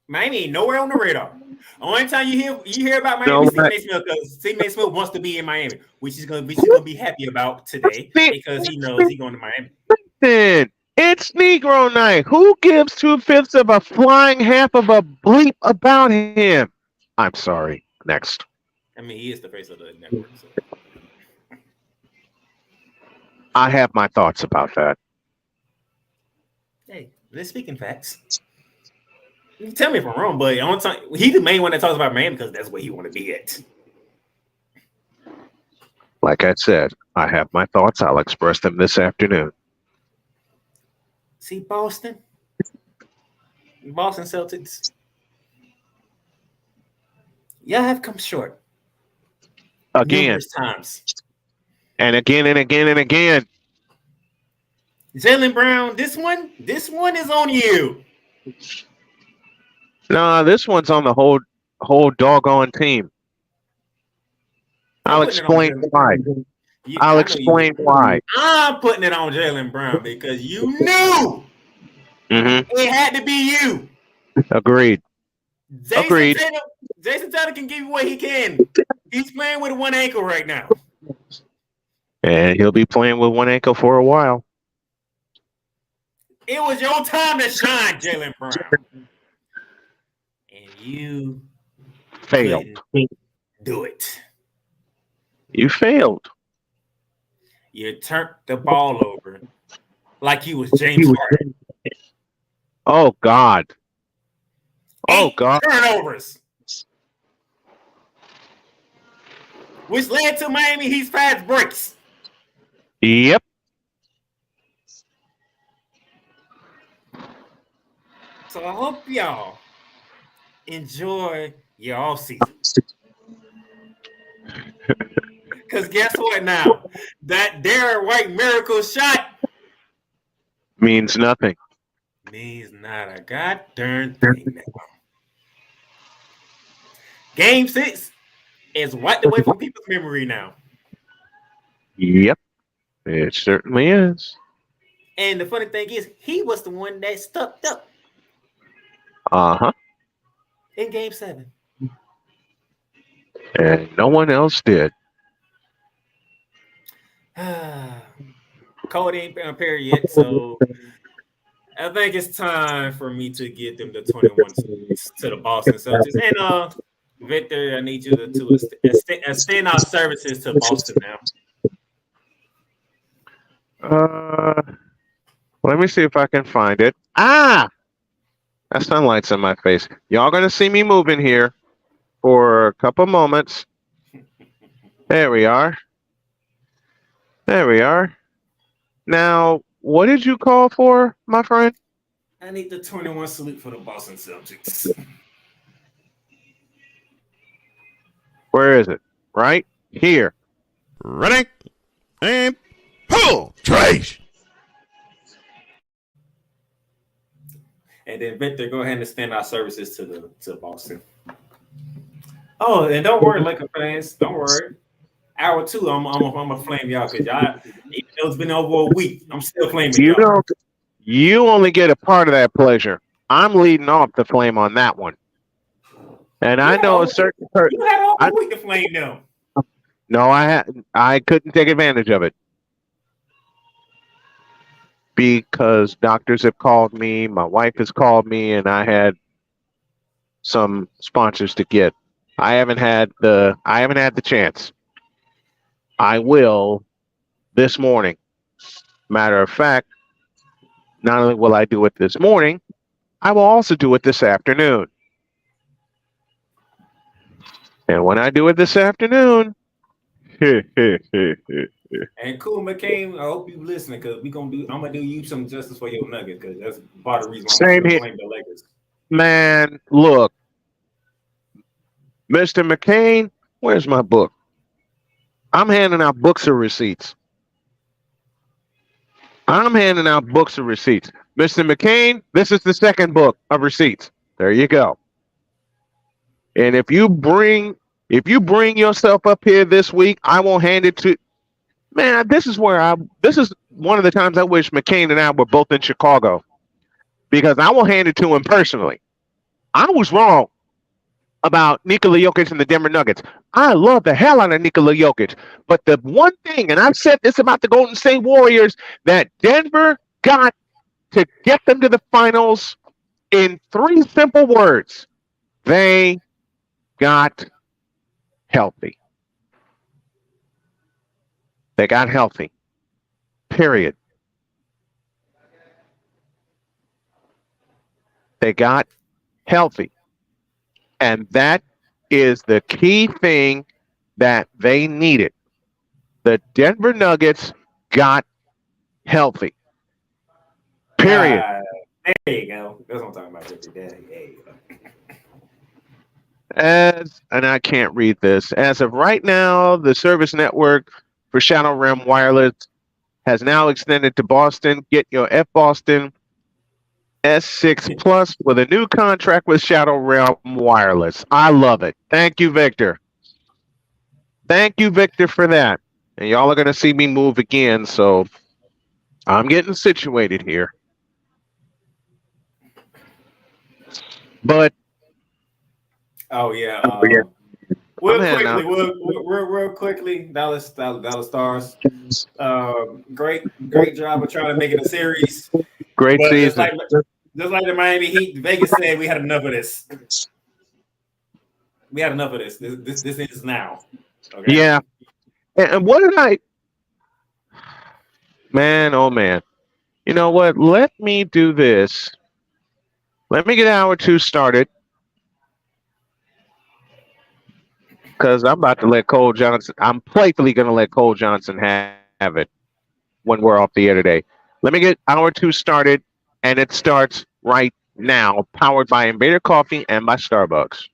Miami ain't nowhere on the radar. Only time you hear about Miami No, is Stephen A. Smith because Stephen A. Smith wants to be in Miami, which he's gonna be happy about today because he knows he's going to Miami. listen, it's Negro night. Who gives 2/5 of a flying half of a bleep about him? I'm sorry. Next. I mean, he is the face of the network. So. I have my thoughts about that. Hey, let's speak in facts. You can tell me if I'm wrong, but on time, he's the main one that talks about Miami because that's where he want to be at. Like I said, I have my thoughts. I'll express them this afternoon. See, Boston Celtics, y'all have come short Again. numerous times. And again and again and again. Jaylen Brown, this one is on you. No, this one's on the whole doggone team. I'll explain why. I'll explain why. I'm putting it on Jaylen Brown because you knew it had to be you. Agreed. Agreed. Jason Tatum can give you what he can. He's playing with one ankle right now. And he'll be playing with one ankle for a while. It was your time to shine, Jaylen Brown. And you failed. Do it. You failed. You turned the ball over like you was James Harden. Oh, God. Oh, God. Turnovers. Which led to Miami Heat's fast breaks. Yep. So I hope y'all enjoy your off season. Because guess what now? That Derek White miracle shot means nothing. Means not a goddamn thing now. Game 6 is wiped away from people's memory now. Yep. It certainly is. And the funny thing is, he was the one that stuck up. Uh-huh. In Game 7. And no one else did. Code ain't prepared yet, so I think it's time for me to get them the 21 to the Boston Celtics. And Victor, I need you to extend our services to Boston now. Let me see if I can find it. Ah! That sunlight's in my face. Y'all gonna see me moving here for a couple moments. There we are. There we are. Now, what did you call for, my friend? I need the 21 salute for the Boston Celtics. Where is it? Right here. Ready? And pull. Trash. And then Victor, go ahead and extend our services to Boston. Oh, and don't worry, Laker fans. Don't worry. Hour 2, I'm gonna flame y'all because y'all, even though it's been over a week, I'm still flaming y'all. You only get a part of that pleasure. I'm leading off the flame on that one. And I know a certain person. You had all the week to flame them. No, I couldn't take advantage of it. Because doctors have called me, my wife has called me, and I had some sponsors to get. I haven't had the chance. I will this morning. Matter of fact, not only will I do it this morning, I will also do it this afternoon. And when I do it this afternoon, and Cool McCain, I hope you listening because I'm gonna do you some justice for your nugget because that's part of the reason Same I'm here. blame the Lakers. Man, look, Mr. McCain, where's my book? I'm handing out books of receipts. Mr. McCain, this is the second book of receipts. There you go. And if you bring yourself up here this week, I will hand it to. Man, this is one of the times I wish McCain and I were both in Chicago, because I will hand it to him personally. I was wrong about Nikola Jokic and the Denver Nuggets. I love the hell out of Nikola Jokic. But the one thing, and I've said this about the Golden State Warriors, that Denver got to get them to the finals in three simple words. They got healthy. They got healthy. Period. They got healthy. And that is the key thing that they needed. The Denver Nuggets got healthy. Period. There you go. That's what I'm talking about every day. There you go. And I can't read this. As of right now, the service network for Shadow Realm Wireless has now extended to Boston. Get your F Boston S6 Plus with a new contract with Shadow Realm Wireless. I love it. Thank you, Victor. Thank you, Victor, for that. And y'all are going to see me move again, so I'm getting situated here. But Oh yeah. Real quickly, Dallas Stars. Great job of trying to make it a series. Great But season. Just like the Miami Heat, Vegas said we had enough of this. We had enough of this. This is now. Okay? Yeah. And what did I? Man, oh man. You know what? Let me do this. Let me get hour 2 started. Because I'm about to let Cole Johnson. I'm playfully going to let Cole Johnson have it when we're off the air today. Let me get hour 2 started, and it starts right now. Powered by Invader Coffee and by Starbucks.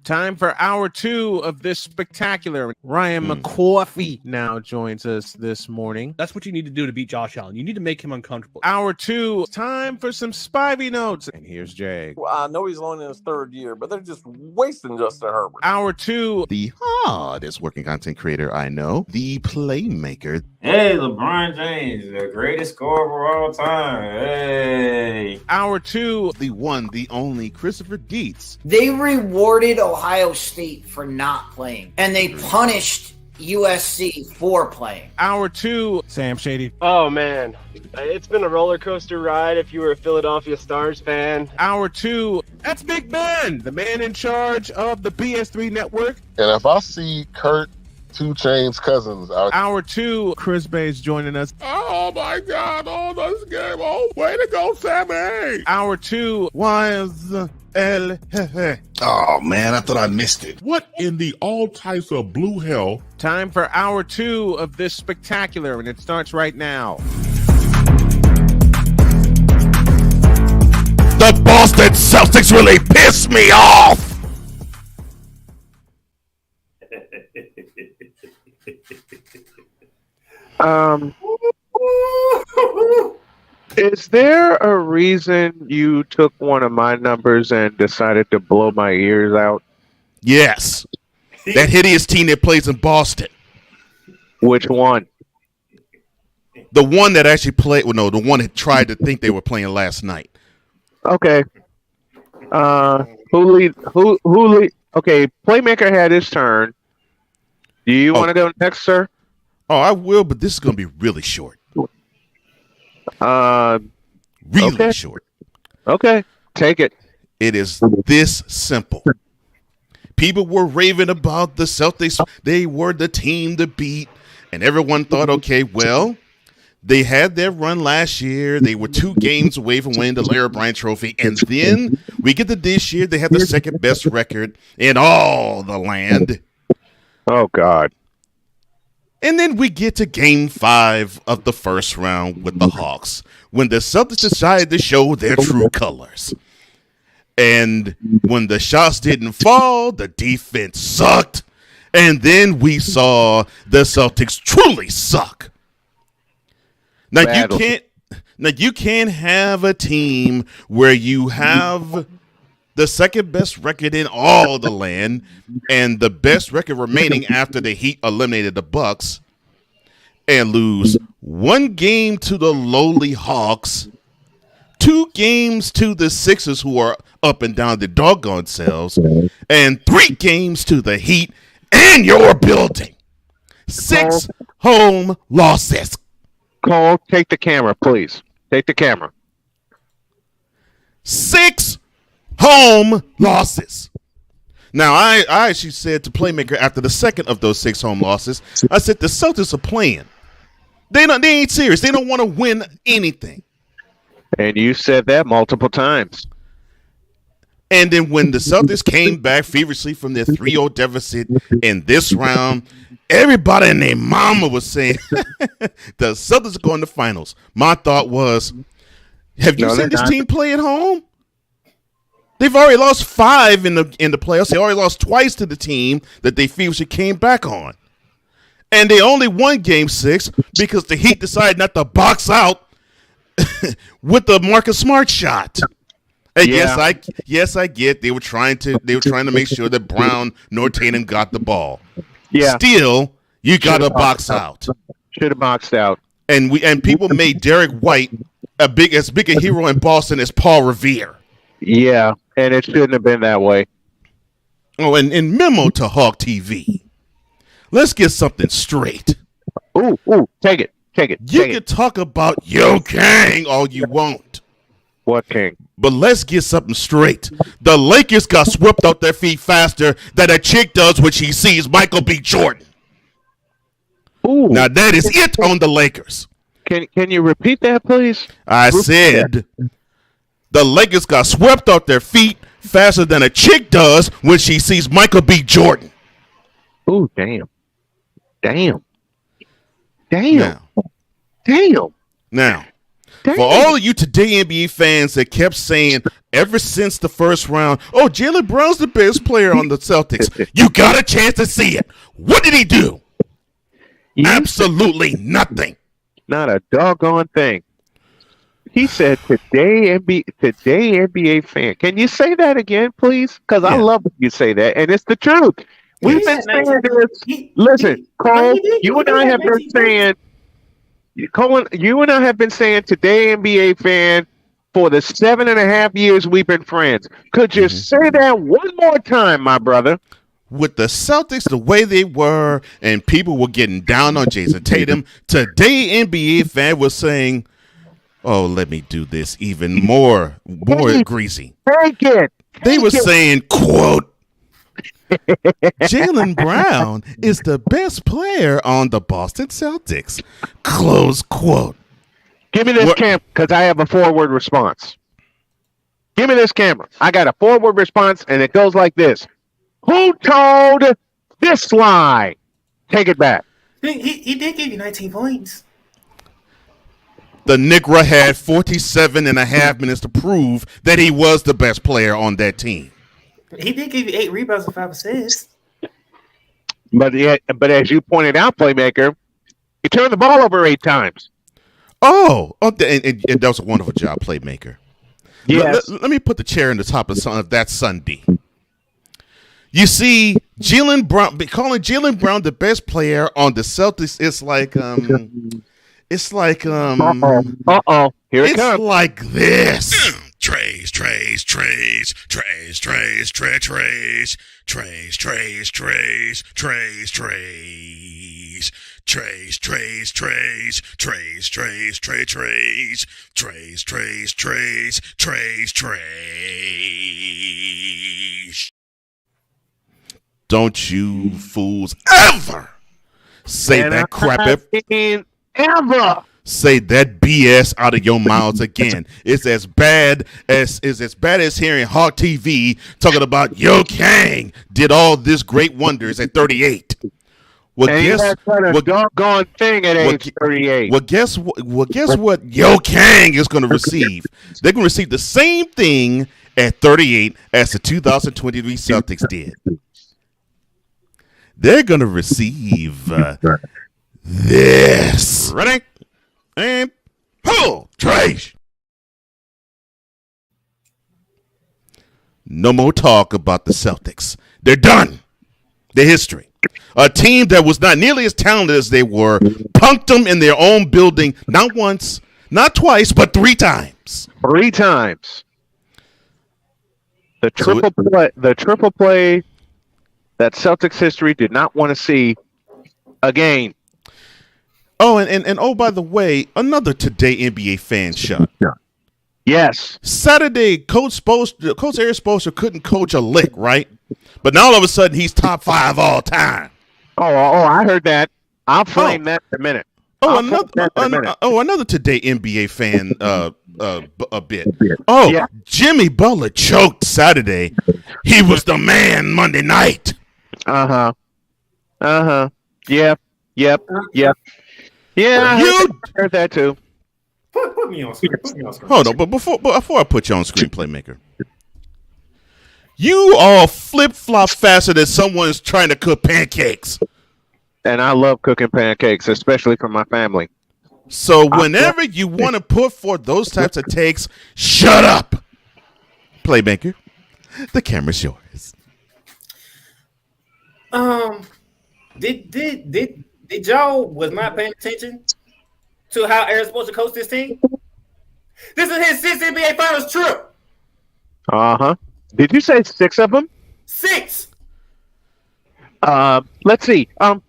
Time for hour 2 of this spectacular. Ryan McCoffey now joins us this morning. That's what you need to do to beat Josh Allen. You need to make him uncomfortable. Hour 2, time for some Spivey notes. And here's Jay. Well, I know he's only in his 3rd year, but they're just wasting Justin Herbert. Hour 2, the hardest working content creator I know, the playmaker. Hey, LeBron James, the greatest scorer of all time. Hey. Hour 2, the one, the only Christopher Dietz. They rewarded Ohio State for not playing, and they punished USC for playing. Hour 2, Sam Shady. Oh man, it's been a roller coaster ride if you were a Philadelphia Stars fan. Hour 2, that's Big Ben, the man in charge of the BS3 network. And if I see Kurt 2 Chainz Cousins out. Hour 2, Chris Bay's joining us. Oh my God! Oh, this game! Oh, way to go, Sammy! Hour 2, was El Jefe. Oh man, I thought I missed it. What in the all types of blue hell? Time for hour 2 of this spectacular, and it starts right now. The Boston Celtics really pissed me off. Is there a reason you took one of my numbers and decided to blow my ears out? Yes. That hideous team that plays in Boston. Which one? The one that actually played, well, no, the one that tried to think they were playing last night. Okay. Okay, Playmaker had his turn. Do you want to go next, sir? Oh, I will, but this is going to be really short. Really short. Okay, take it. It is this simple. People were raving about the Celtics. They were the team to beat, and everyone thought, okay, well, they had their run last year. They were 2 games away from winning the Larry Bryant Trophy, and then we get to this year. They have the second best record in all the land. Oh God. And then we get to game 5 of the first round with the Hawks when the Celtics decided to show their true colors. And when the shots didn't fall, the defense sucked. And then we saw the Celtics truly suck. Now you can't have a team where you have the second best record in all the land and the best record remaining after the Heat eliminated the Bucks and lose 1 game to the lowly Hawks, 2 games to the Sixers, who are up and down the doggone selves, and 3 games to the Heat and your building. 6 home losses. Cole, take the camera, please. Take the camera. 6 home losses. Now, I actually said to Playmaker after the second of those 6 home losses, I said the Celtics are playing. They ain't serious. They don't want to win anything. And you said that multiple times. And then when the Celtics came back feverishly from their 3-0 deficit in this round, everybody and their mama was saying the Celtics are going to finals. My thought was, have you seen this team play at home? They've already lost 5 in the playoffs. They already lost twice to the team that they feverishly came back on. And they only won Game 6 because the Heat decided not to box out with the Marcus Smart shot. And yes, I get they were trying to make sure that Brown nor Tatum got the ball. Yeah. Still, you got to box out. Should have boxed out. And people made Derek White as big a hero in Boston as Paul Revere. Yeah, and it shouldn't have been that way. Oh, and memo to Hawk TV. Let's get something straight. Ooh, take it. You can talk about Yo Kang all you want. What King? But let's get something straight. The Lakers got swept out their feet faster than a chick does when she sees Michael B. Jordan. Ooh. Now that is it on the Lakers. Can you repeat that, please? I said the Lakers got swept out their feet faster than a chick does when she sees Michael B. Jordan. Ooh, damn. Now, for all of you today NBA fans that kept saying ever since the first round, oh, Jaylen Brown's the best player on the Celtics, you got a chance to see it. What did he do? Absolutely nothing. Not a doggone thing. He said, today NBA fan. Can you say that again, please? Because I love when you say that, and it's the truth. We've been saying this. Listen, Cole, you and I have been saying, today NBA fan for the 7.5 years we've been friends. Could you say that one more time, my brother? With the Celtics the way they were, and people were getting down on Jason Tatum, today NBA fan was saying, oh, let me do this even more greasy. Take it. They were saying, quote, Jaylen Brown is the best player on the Boston Celtics. Close quote. Give me this camera, because I have a forward response. Give me this camera. I got a forward response, and it goes like this. Who told this lie? Take it back. He did give you 19 points. The Negro had 47.5 minutes to prove that he was the best player on that team. He did give you 8 rebounds and 5 assists. But as you pointed out, Playmaker, he turned the ball over 8 times. Oh, and that was a wonderful job, Playmaker. Yes. Let me put the chair in the top of that Sunday. You see, Jaylen Brown, calling Jaylen Brown the best player on the Celtics, it's like here it comes. Like this. Trays, trays, trays, trays, trays, trays, trays, trays, trays, trays, trays, trays. Trays, trays, trays, trays, trays, trays, trays, trays, trays, trays, trays, trays. Don't you fools ever say that crap ever. Say that BS out of your mouths again. It's as bad as hearing Hawk TV talking about Yo Kang did all this great wonders at 38. Well, guess what? Doggone thing at age 38. Well, guess what? Yo Kang is going to receive. They're going to receive the same thing at 38 as the 2023 Celtics did. They're going to receive this. Ready? And pull. Trash. No more talk about the Celtics. They're done. They're history. A team that was not nearly as talented as they were, punked them in their own building, not once, Not twice, but 3 times. 3 times. The triple play that Celtics history did not want to see again. Oh, and oh, by the way, another Today NBA fan shot. Yes. Saturday, Coach Eric Spoelstra couldn't coach a lick, right? But now all of a sudden he's top 5 all time. Oh, I heard that. I'll flame that in a minute. Another Today NBA fan a bit. Oh, yeah. Jimmy Butler choked Saturday. He was the man Monday night. Yep. Yeah, I heard that too. Put me on screen. Hold on, but before I put you on screen, Playmaker, you all flip-flop faster than someone's trying to cook pancakes. And I love cooking pancakes, especially for my family. So whenever you want to put forth those types of takes, shut up. Playmaker, the camera's yours. Did y'all was not paying attention to how Eric's supposed to coach this team? This is his 6th NBA Finals trip. Did you say 6 of them? 6. Let's see. How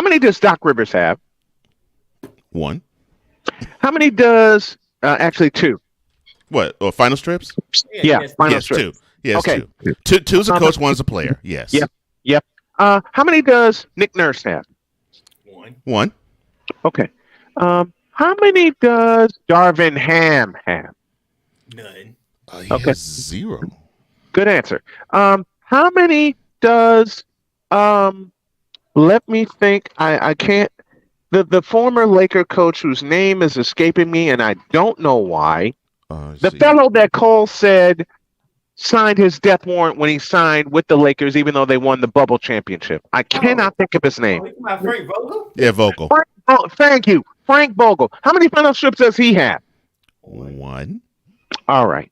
many does Doc Rivers have? 1. How many does actually 2? What? Finals trips? Yeah, finals trips. 2. Yes, okay. 2. 2's a coach, 1's a player. Yes. Yep. How many does Nick Nurse have? 1. Okay. How many does Darvin Ham have? None. Okay. 0. Good answer. How many does let me think. I can't. The former Laker coach whose name is escaping me, and I don't know why. The fellow that Cole said signed his death warrant when he signed with the Lakers, even though they won the bubble championship. I cannot think of his name. Frank Vogel? Yeah, Vogel. Thank you, Frank Vogel. How many final strips does he have? 1. All right.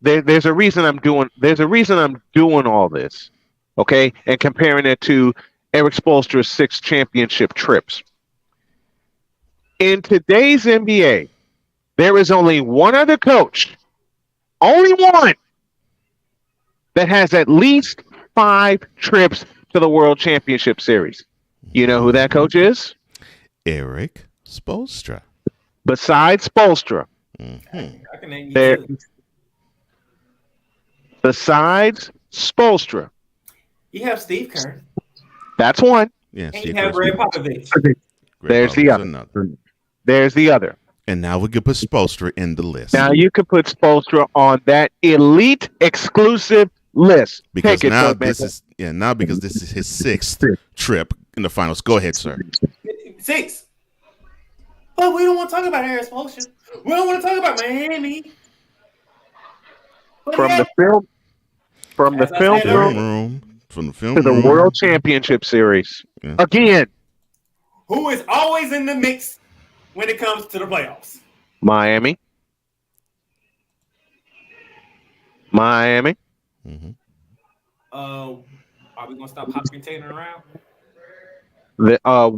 There's a reason I'm doing. There's a reason I'm doing all this. Okay, and comparing it to Eric Spoelstra's 6 championship trips. In today's NBA, there is only one other coach, only one, that has at least 5 trips to the World Championship Series. You know who that coach is? Eric Spoelstra. Besides Spoelstra. Besides Spoelstra. You have Steve Kerr. That's one. Yeah, and you have Greg Popovich. There's the other. There's the other. And now we could put Spoelstra in the list. Now you could put Spoelstra on that elite exclusive list. Because now this is because this is his 6th trip in the finals. Go ahead, sir. 6. But we don't want to talk about Eric Spoelstra. We don't want to talk about Miami. From the film room to the World Championship Series. Yeah. Again. Who is always in the mix when it comes to the playoffs? Miami. Mm-hmm. Are we gonna stop hopping and around?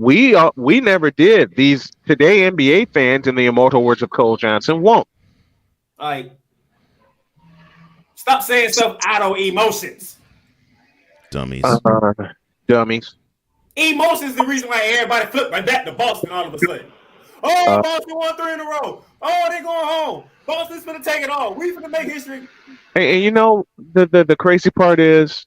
We never did. These today NBA fans, in the immortal words of Cole Johnson, won't. Like, stop saying stuff out of emotions. Dummies. Dummies. Emotions is the reason why everybody flipped right back to Boston all of a sudden. Oh, Boston won 3 in a row. Oh, they going home. Boston's gonna take it all. We gonna make history. And you know the crazy part is,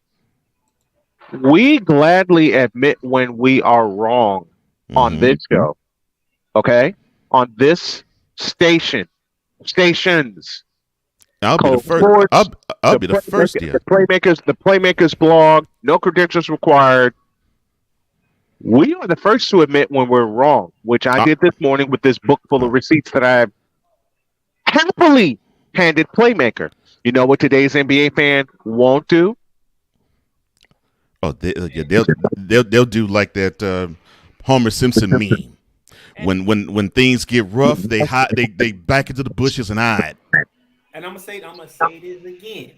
we gladly admit when we are wrong on this show. Okay, on this stations. I'll be the first. I'll be the first. The Playmakers blog. No credentials required. We are the first to admit when we're wrong, which I did this morning with this book full of receipts that I've happily handed Playmaker. You know what today's NBA fan won't do? Oh, they'll do like that Homer Simpson meme. When things get rough, they back into the bushes and hide. And I'm gonna say this again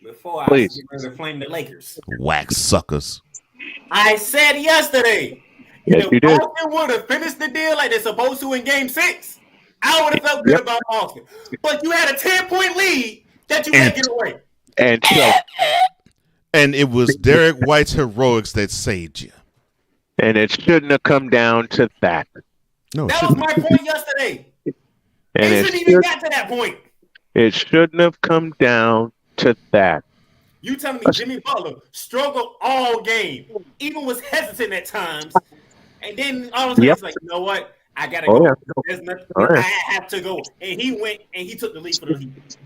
before Please. I get ready to flame the Lakers. Wax suckers. I said yesterday, yes, if you did. Boston would have finished the deal like they're supposed to in Game 6, I would have felt good about Austin. But you had a 10-point lead that you can't get away. And so, And it was Derek White's heroics that saved you. and it shouldn't have come down to that. No, That was my point yesterday. And They shouldn't even got to that point. it shouldn't have come down to that. You telling me Jimmy Butler struggled all game, even was hesitant at times, and then all of a sudden he's like, you know what? I gotta go. Yeah. There's nothing. Oh, yeah. I have to go. And he went and he took the lead for the Heat.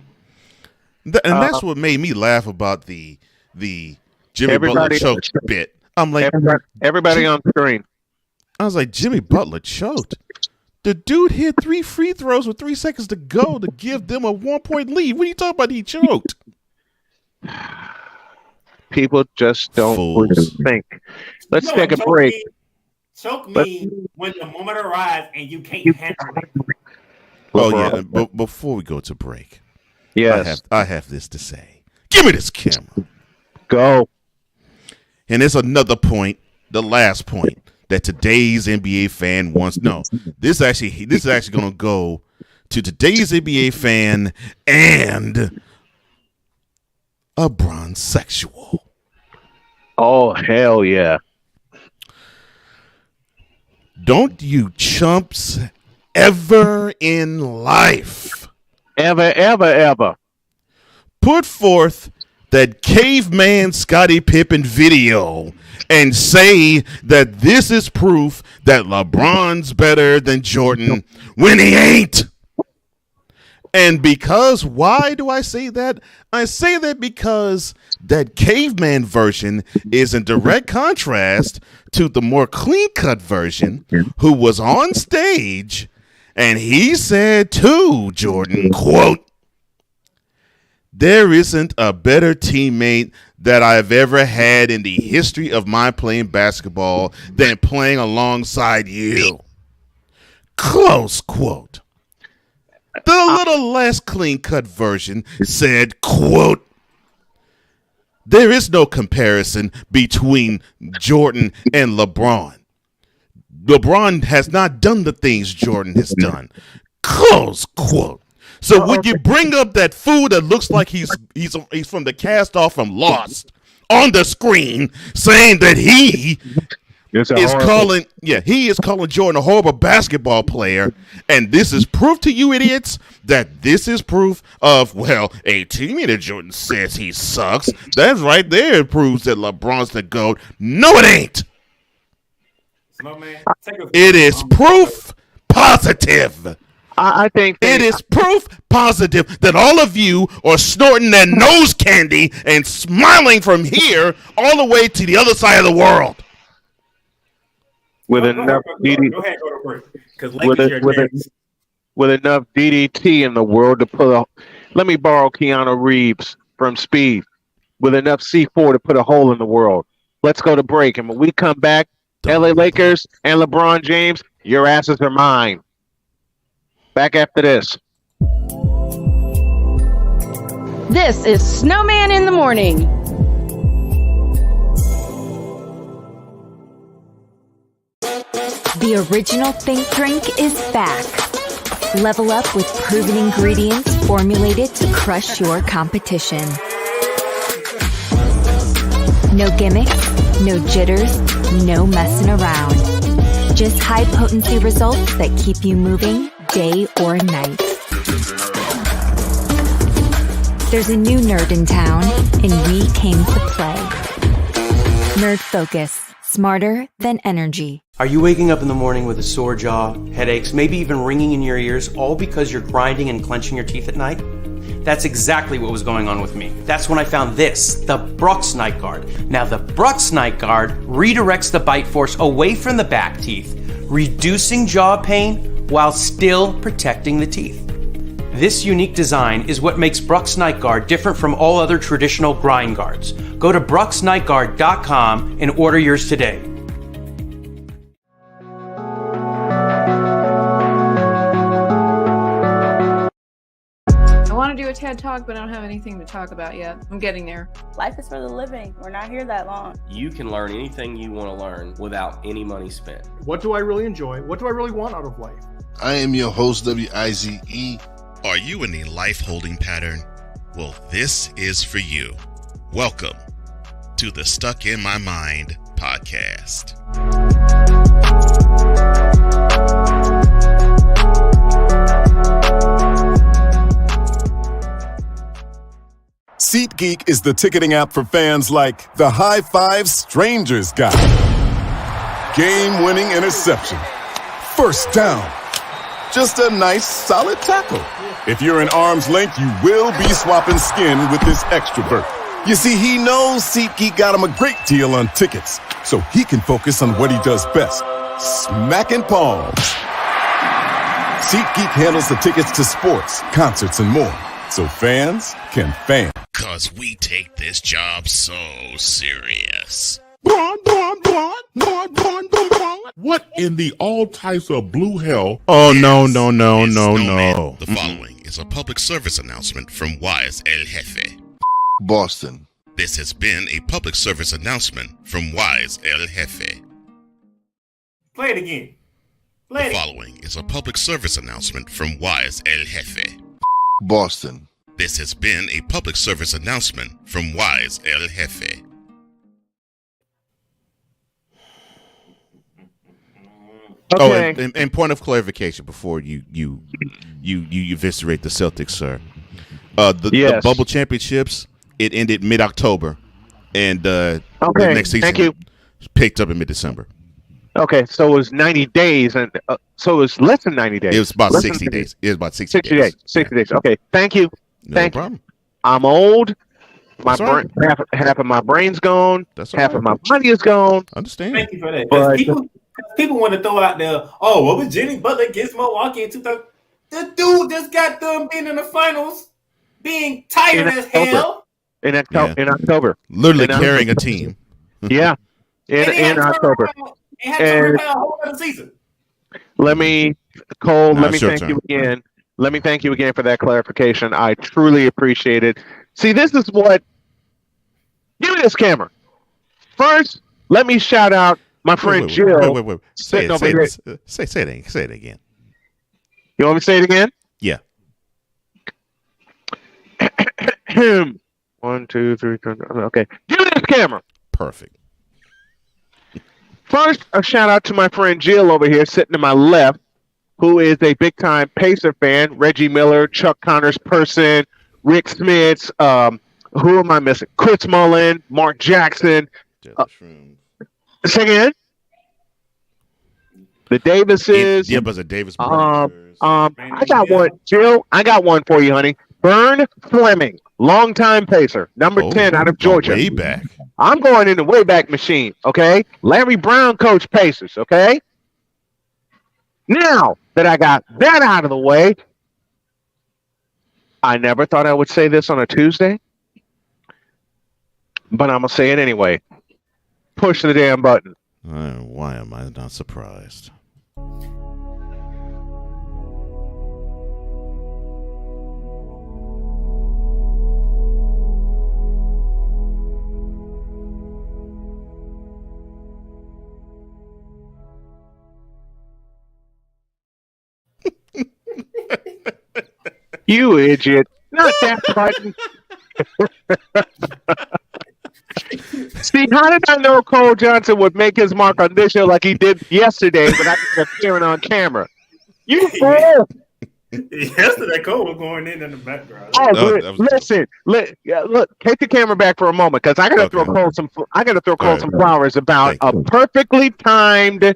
And that's what made me laugh about the Jimmy Butler Everybody- choke bit. I'm like, Everybody on screen. I was like, Jimmy Butler choked. The dude hit 3 free throws with 3 seconds to go to give them a 1-point lead. What are you talking about? He choked. People just don't Fools. think. Let's You know take a what break. Choke me when the moment arrives and you can't handle it. Oh yeah, but before we go to break, Yes. I have this to say. Give me this camera. Go. And there's another point, the last point that today's NBA fan wants. No, this is actually going to go to today's NBA fan and a bronzexual. Oh, hell yeah. Don't you chumps ever in life ever put forth that caveman Scottie Pippen video and say that this is proof that LeBron's better than Jordan when he ain't. And because, why do I say that? I say that because that caveman version is in direct contrast to the more clean-cut version who was on stage, and he said to Jordan, quote, "There isn't a better teammate that I've ever had in the history of my playing basketball than playing alongside you." Close quote. The little less clean-cut version said, quote, "There is no comparison between Jordan and LeBron. LeBron has not done the things Jordan has done." Close quote. So when you bring up that fool that looks like he's from the cast off from Lost on the screen, saying that he is calling Jordan a horrible basketball player, and this is proof to you idiots that this is proof of, well, a teammate of Jordan says he sucks. That's right there. It proves that LeBron's the GOAT. No, it ain't. Snowman, It is proof positive. I think it is proof positive that all of you are snorting that nose candy and smiling from here all the way to the other side of the world. With enough with enough DDT in the world to put a. Let me borrow Keanu Reeves from Speed. With enough C4 to put a hole in the world. Let's go to break, and when we come back, LA Lakers and LeBron James, your asses are mine. Back after this. This is Snowman in the Morning. The original Think Drink is back. Level up with proven ingredients formulated to crush your competition. No gimmicks, no jitters, no messing around. Just high potency results that keep you moving day or night. There's a new nerd in town, and we came to play. Nerd Focus. Smarter than energy. Are you waking up in the morning with a sore jaw, headaches, maybe even ringing in your ears, all because you're grinding and clenching your teeth at night? That's exactly what was going on with me. That's when I found this, the Brux Night Guard. Now, the Brux Night Guard redirects the bite force away from the back teeth, reducing jaw pain while still protecting the teeth. This unique design is what makes Brux Night Guard different from all other traditional grind guards. Go to BruxNightGuard.com and order yours today. I want to do a TED Talk, but I don't have anything to talk about yet. I'm getting there. Life is for the living. We're not here that long. You can learn anything you want to learn without any money spent. What do I really enjoy? What do I really want out of life? I am your host, WIZE. Are you in a life holding pattern? Well, this is for you. Welcome to the Stuck in My Mind podcast. SeatGeek is the ticketing app for fans like the High Five Strangers guy. Game-winning interception. First down. Just a nice, solid tackle. If you're in arm's length, you will be swapping skin with this extrovert. You see, he knows SeatGeek got him a great deal on tickets, so he can focus on what he does best, smacking palms. SeatGeek handles the tickets to sports, concerts, and more, so fans can fan. 'Cause we take this job so serious. What in the all types of blue hell? Oh, no. The following is a public service announcement from Wise El Jefe. Boston. This has been a public service announcement from Wise El Jefe. Play it again. The following is a public service announcement from Wise El Jefe. Boston. This has been a public service announcement from Wise El Jefe. Okay. Oh, and point of clarification before you eviscerate the Celtics, sir. The bubble championships, it ended mid-October, and the next season thank you. Picked up in mid-December. Okay, so it was 90 days, and so it was less than 90 days. It was about Less 60 than days. It was about 60 60 days. 60 days. Okay, thank you. No problem. I'm old. My That's all brain, half of my brain's gone. That's all half right. of my body is gone. Understand. Thank you for that. But- People want to throw out there, oh, what was Jimmy Butler against Milwaukee in 2000? The dude just got done being in the finals, being tired as hell. In October. Literally In carrying a October. team. Yeah, in October. He had to turn around a whole other season. Let me, Cole. Now let me it's your thank turn. you again. Let me thank you again for that clarification. I truly appreciate it. See, this is what. Give me this camera. First, let me shout out my friend Jill. Wait. Sitting over here. Say it again. You want me to say it again? Yeah. 1, 2, 3. Okay. Give me this camera. Perfect. First, a shout out to my friend Jill over here sitting to my left, who is a big time Pacer fan. Reggie Miller, Chuck Connors person, Rick Smits. Who am I missing? Chris Mullin, Mark Jackson. Say again. The Davises. Yeah, but the Davis. I got one, Jill. I got one for you, honey. Vern Fleming, longtime Pacer, number 10 out of Georgia. Way back. I'm going in the Wayback Machine, okay? Larry Brown coach Pacers, okay? Now that I got that out of the way, I never thought I would say this on a Tuesday, but I'm going to say it anyway. Push the damn button. Why am I not surprised? You idiot. Not that button. See, how did I know Cole Johnson would make his mark on this show like he did yesterday without appearing on camera? You fool! Yesterday, Cole was going in the background. Listen, look, take the camera back for a moment because I gotta throw Cole some. I gotta throw Cole some flowers about a perfectly timed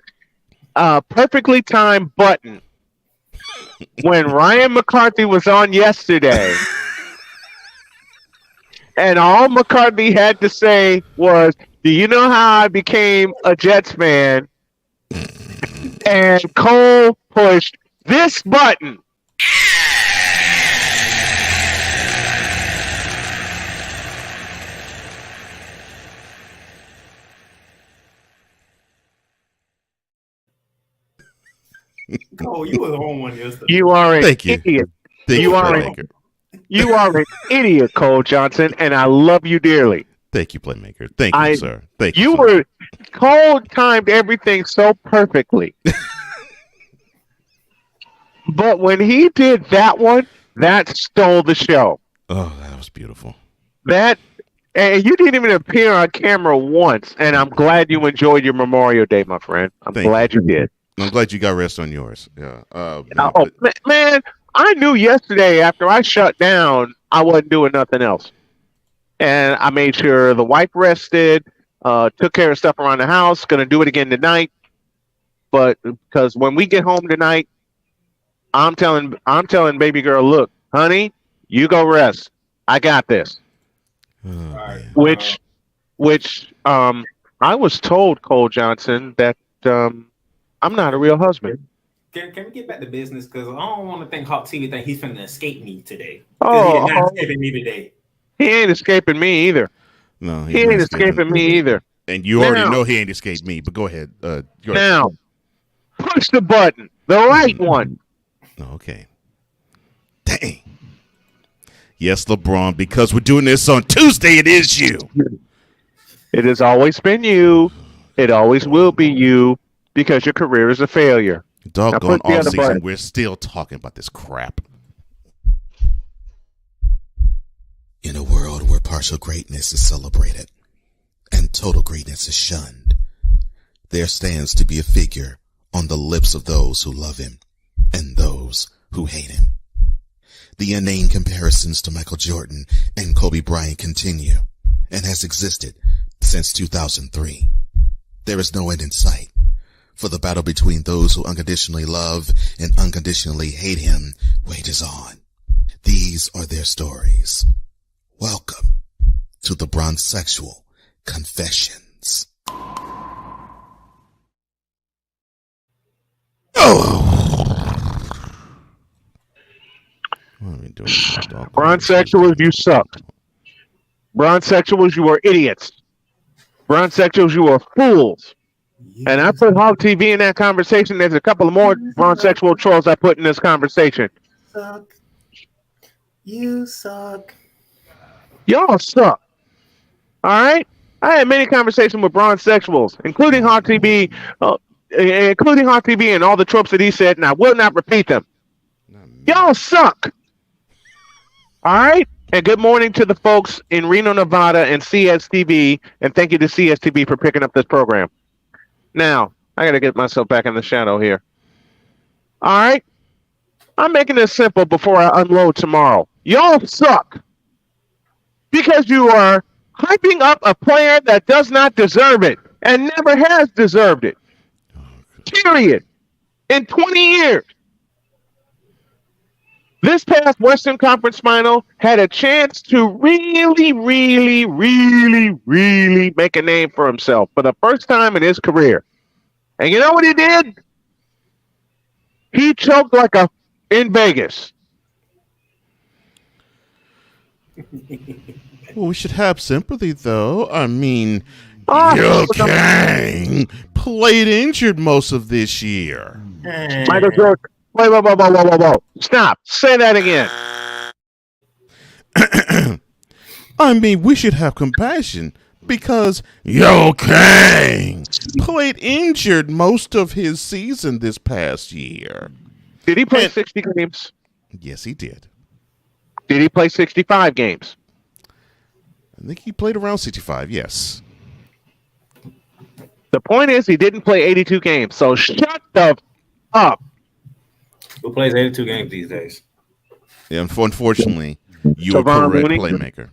button when Ryan McCarthy was on yesterday. And all McCarthy had to say was, "Do you know how I became a Jets fan?" And Cole pushed this button. Cole, you was on one yesterday. You are an Thank you. idiot. Thank You you, are Playmaker. You are an idiot, Cole Johnson, and I love you dearly. Thank you, Playmaker. Thank you, sir. Thank you. You were Cole timed everything so perfectly. But when he did that one, that stole the show. Oh, that was beautiful. That and you didn't even appear on camera once, and I'm glad you enjoyed your Memorial Day, my friend. I'm glad you did. I'm glad you got rest on yours. Yeah. Man, I knew yesterday after I shut down, I wasn't doing nothing else, and I made sure the wife rested, took care of stuff around the house. Going to do it again tonight, but because when we get home tonight, I'm telling baby girl, look, honey, you go rest. I got this. Which I was told, Cole Johnson, that I'm not a real husband. Can we get back to business? Because I don't want to think Hawk TV think he's finna escape me today. Because he is not escaping me today. He ain't escaping me either. No, he ain't escaping me either. And you already know he ain't escaped me. But go ahead. Now, push the button, the right one. Okay. Dang. Yes, LeBron, because we're doing this on Tuesday, it is you. It has always been you. It always will be you because your career is a failure. Doggone off season, we're still talking about this crap. In a world where partial greatness is celebrated and total greatness is shunned, there stands to be a figure on the lips of those who love him and those who hate him. The inane comparisons to Michael Jordan and Kobe Bryant continue and has existed since 2003. There is no end in sight, for the battle between those who unconditionally love and unconditionally hate him wages on. These are their stories. Welcome to the Bronzexual Confessions. Bronzexuals, you suck. Bronzexuals, you are idiots. Bronzexuals, you are fools. And I put Hog TV in that conversation. There's a couple of more bronzexual trolls I put in this conversation. Suck. You suck. Y'all suck. All right? I had many conversations with bronzexuals, including Hog TV, and all the tropes that he said, and I will not repeat them. Y'all suck. All right? And good morning to the folks in Reno, Nevada and CSTV, and thank you to CSTV for picking up this program. Now, I got to get myself back in the shadow here. All right? I'm making this simple before I unload tomorrow. Y'all suck. Because you are hyping up a player that does not deserve it and never has deserved it. Period. In 20 years. This past Western Conference Final had a chance to really make a name for himself for the first time in his career. And you know what he did? He choked like in Vegas. Well, we should have sympathy, though. I mean, Yo Kang played injured most of this year. Michael Jordan. Whoa. Stop. Say that again. I mean, we should have compassion because Yo Kang played injured most of his season this past year. Did he play 60 games? Yes, he did. Did he play 65 games? I think he played around 65, yes. The point is he didn't play 82 games, so shut the up. Who plays 82 games these days? Yeah, unfortunately, you are correct, playmaker.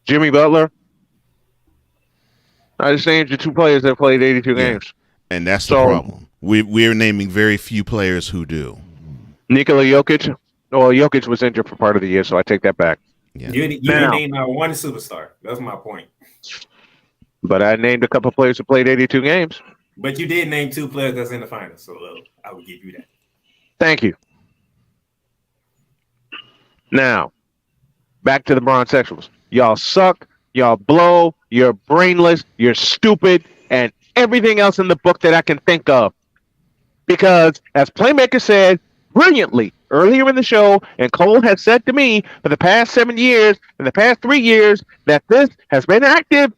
Jimmy Butler. I just named you two players that played 82 games. And that's the problem. We're naming very few players who do. Nikola Jokic. Well, Jokic was injured for part of the year, so I take that back. Yeah. You didn't name one superstar. That's my point. But I named a couple players who played 82 games. But you did name two players that's in the finals, so I will give you that. Thank you. Now, back to the bronzexuals. Y'all suck. Y'all blow. You're brainless. You're stupid. And everything else in the book that I can think of. Because, as Playmaker said brilliantly earlier in the show, and Cole has said to me for the past 7 years and the past 3 years that this has been active.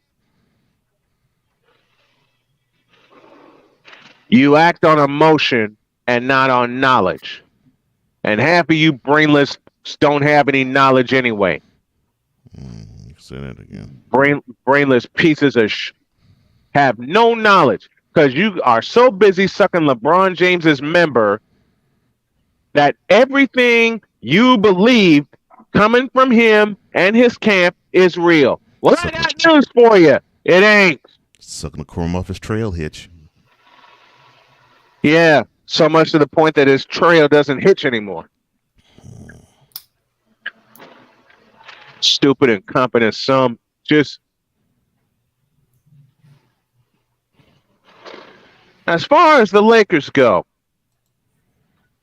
You act on emotion and not on knowledge. And half of you brainless don't have any knowledge anyway. Say that again. Brainless pieces of have no knowledge because you are so busy sucking LeBron James's member that everything you believe coming from him and his camp is real. Well, I got news for you. It ain't. Sucking the chrome off his trail hitch. Yeah, so much to the point that his trail doesn't hitch anymore. Stupid, incompetent, just. As far as the Lakers go,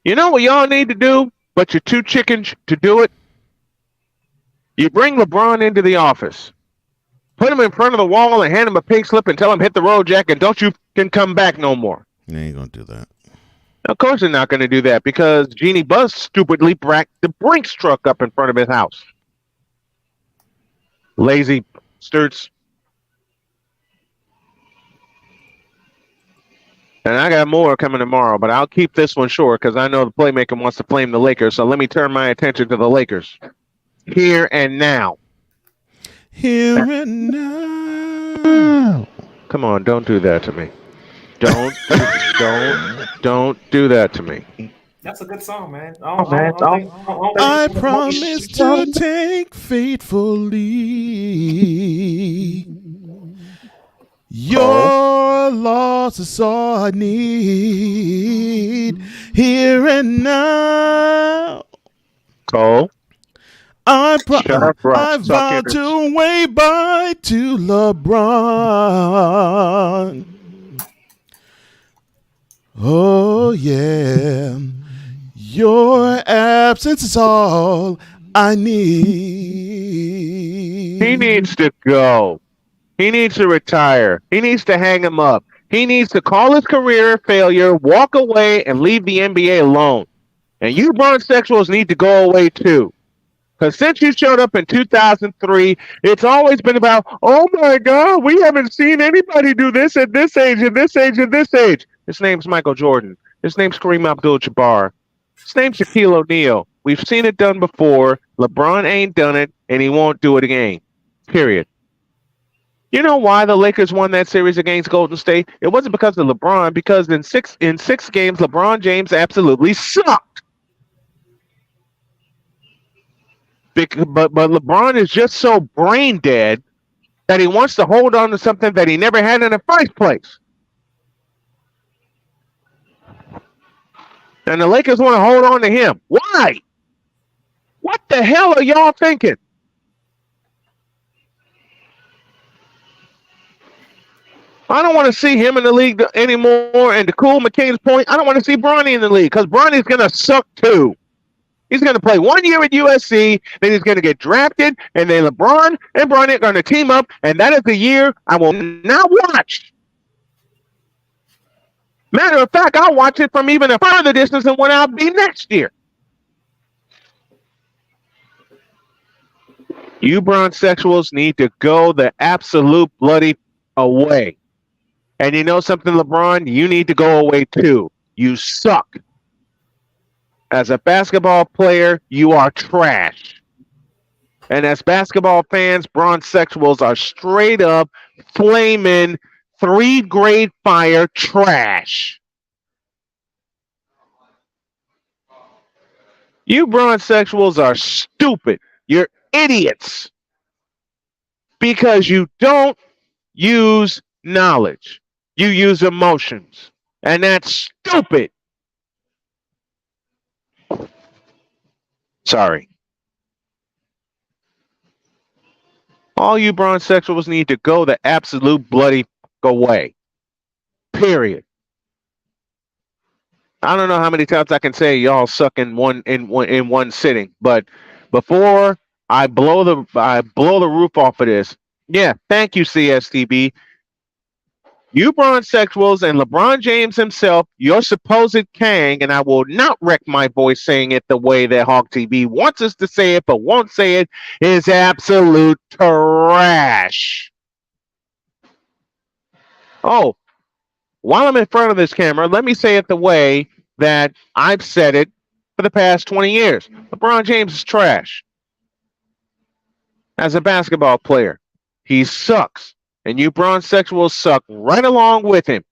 you know what y'all need to do, but you're too chickens to do it? You bring LeBron into the office. Put him in front of the wall and hand him a pink slip and tell him hit the road, Jack, and don't you can come back no more. You ain't gonna do that. Of course they're not going to do that because Jeannie Buzz stupidly bracked the Brinks truck up in front of his house. Lazy sturts. And I got more coming tomorrow, but I'll keep this one short because I know the playmaker wants to flame the Lakers. So let me turn my attention to the Lakers. Here and now. Here and now. Come on, don't do that to me. Don't do that to me. That's a good song, man. I promise to take faithfully. Your loss is all I need. Here and now. Cole. I vow to wave bye to LeBron. Oh, yeah. Your absence is all I need. He needs to go. He needs to retire. He needs to hang him up. He needs to call his career a failure, walk away, and leave the NBA alone. And you Bronxexuals need to go away too. Because since you showed up in 2003, it's always been about, oh my God, we haven't seen anybody do this at this age, at this age, at this age. His name's Michael Jordan. His name's Kareem Abdul-Jabbar. His name's Shaquille O'Neal. We've seen it done before. LeBron ain't done it, and he won't do it again. Period. You know why the Lakers won that series against Golden State? It wasn't because of LeBron, because in six games, LeBron James absolutely sucked. But LeBron is just so brain dead that he wants to hold on to something that he never had in the first place. And the Lakers want to hold on to him. Why? What the hell are y'all thinking? I don't want to see him in the league anymore. And to Cool McCain's point, I don't want to see Bronny in the league because Bronny's going to suck too. He's going to play 1 year at USC, then he's going to get drafted, and then LeBron and Bronny are going to team up, and that is the year I will not watch. Matter of fact, I'll watch it from even a further distance than what I'll be next year. You Bronxexuals need to go the absolute bloody away. And you know something, LeBron? You need to go away too. You suck. As a basketball player, you are trash. And as basketball fans, Bronxexuals are straight up flaming 3-grade fire trash. You Bronxexuals are stupid. You're idiots. Because you don't use knowledge. You use emotions. And that's stupid. Sorry. All you Bronxexuals need to go the absolute bloody away. Period. I don't know how many times I can say y'all suck in one sitting, but before I blow the roof off of this, yeah, thank you, CSTB. You Bronxexuals and LeBron James himself, your supposed Kang, and I will not wreck my voice saying it the way that Hawk TV wants us to say it, but won't say it, is absolute trash. Oh, while I'm in front of this camera, let me say it the way that I've said it for the past 20 years. LeBron James is trash as a basketball player. He sucks. And you bronzesexuals suck right along with him.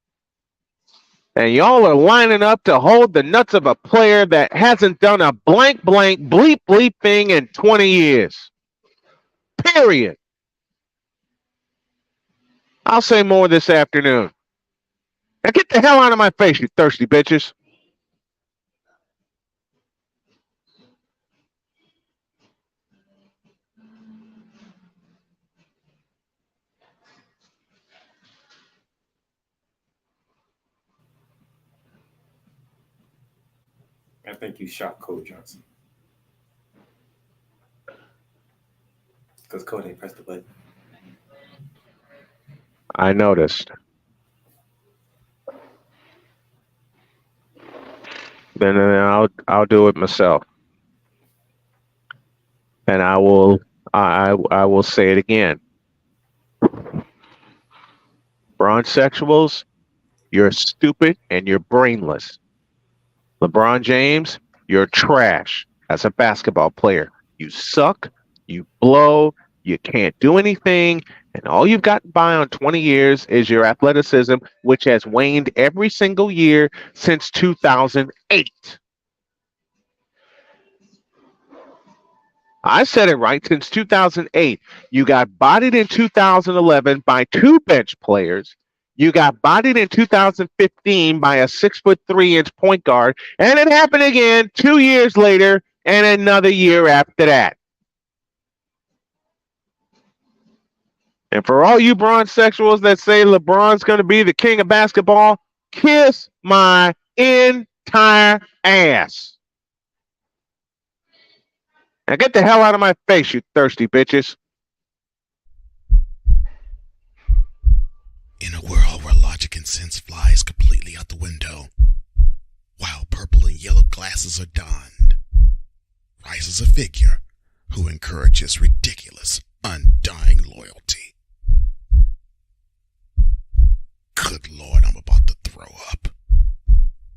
And y'all are lining up to hold the nuts of a player that hasn't done a blank, blank, bleep, bleep thing in 20 years. Period. I'll say more this afternoon. Now get the hell out of my face, you thirsty bitches. I think you shot Cole Johnson. Because Cole didn't press the button. I noticed. Then I'll do it myself. And I will say it again. Bronzesexuals, you're stupid and you're brainless. LeBron James, you're trash as a basketball player. You suck, you blow, you can't do anything, and all you've gotten by on 20 years is your athleticism, which has waned every single year since 2008. I said it right. Since 2008, you got bodied in 2011 by two bench players. You got bodied in 2015 by a 6'3" point guard, and it happened again 2 years later and another year after that. And for all you bronzesexuals that say LeBron's going to be the king of basketball, kiss my entire ass. Now get the hell out of my face, you thirsty bitches. In a world where logic and sense flies completely out the window, while purple and yellow glasses are donned, rises a figure who encourages ridiculous, undying loyalty. Good Lord, I'm about to throw up.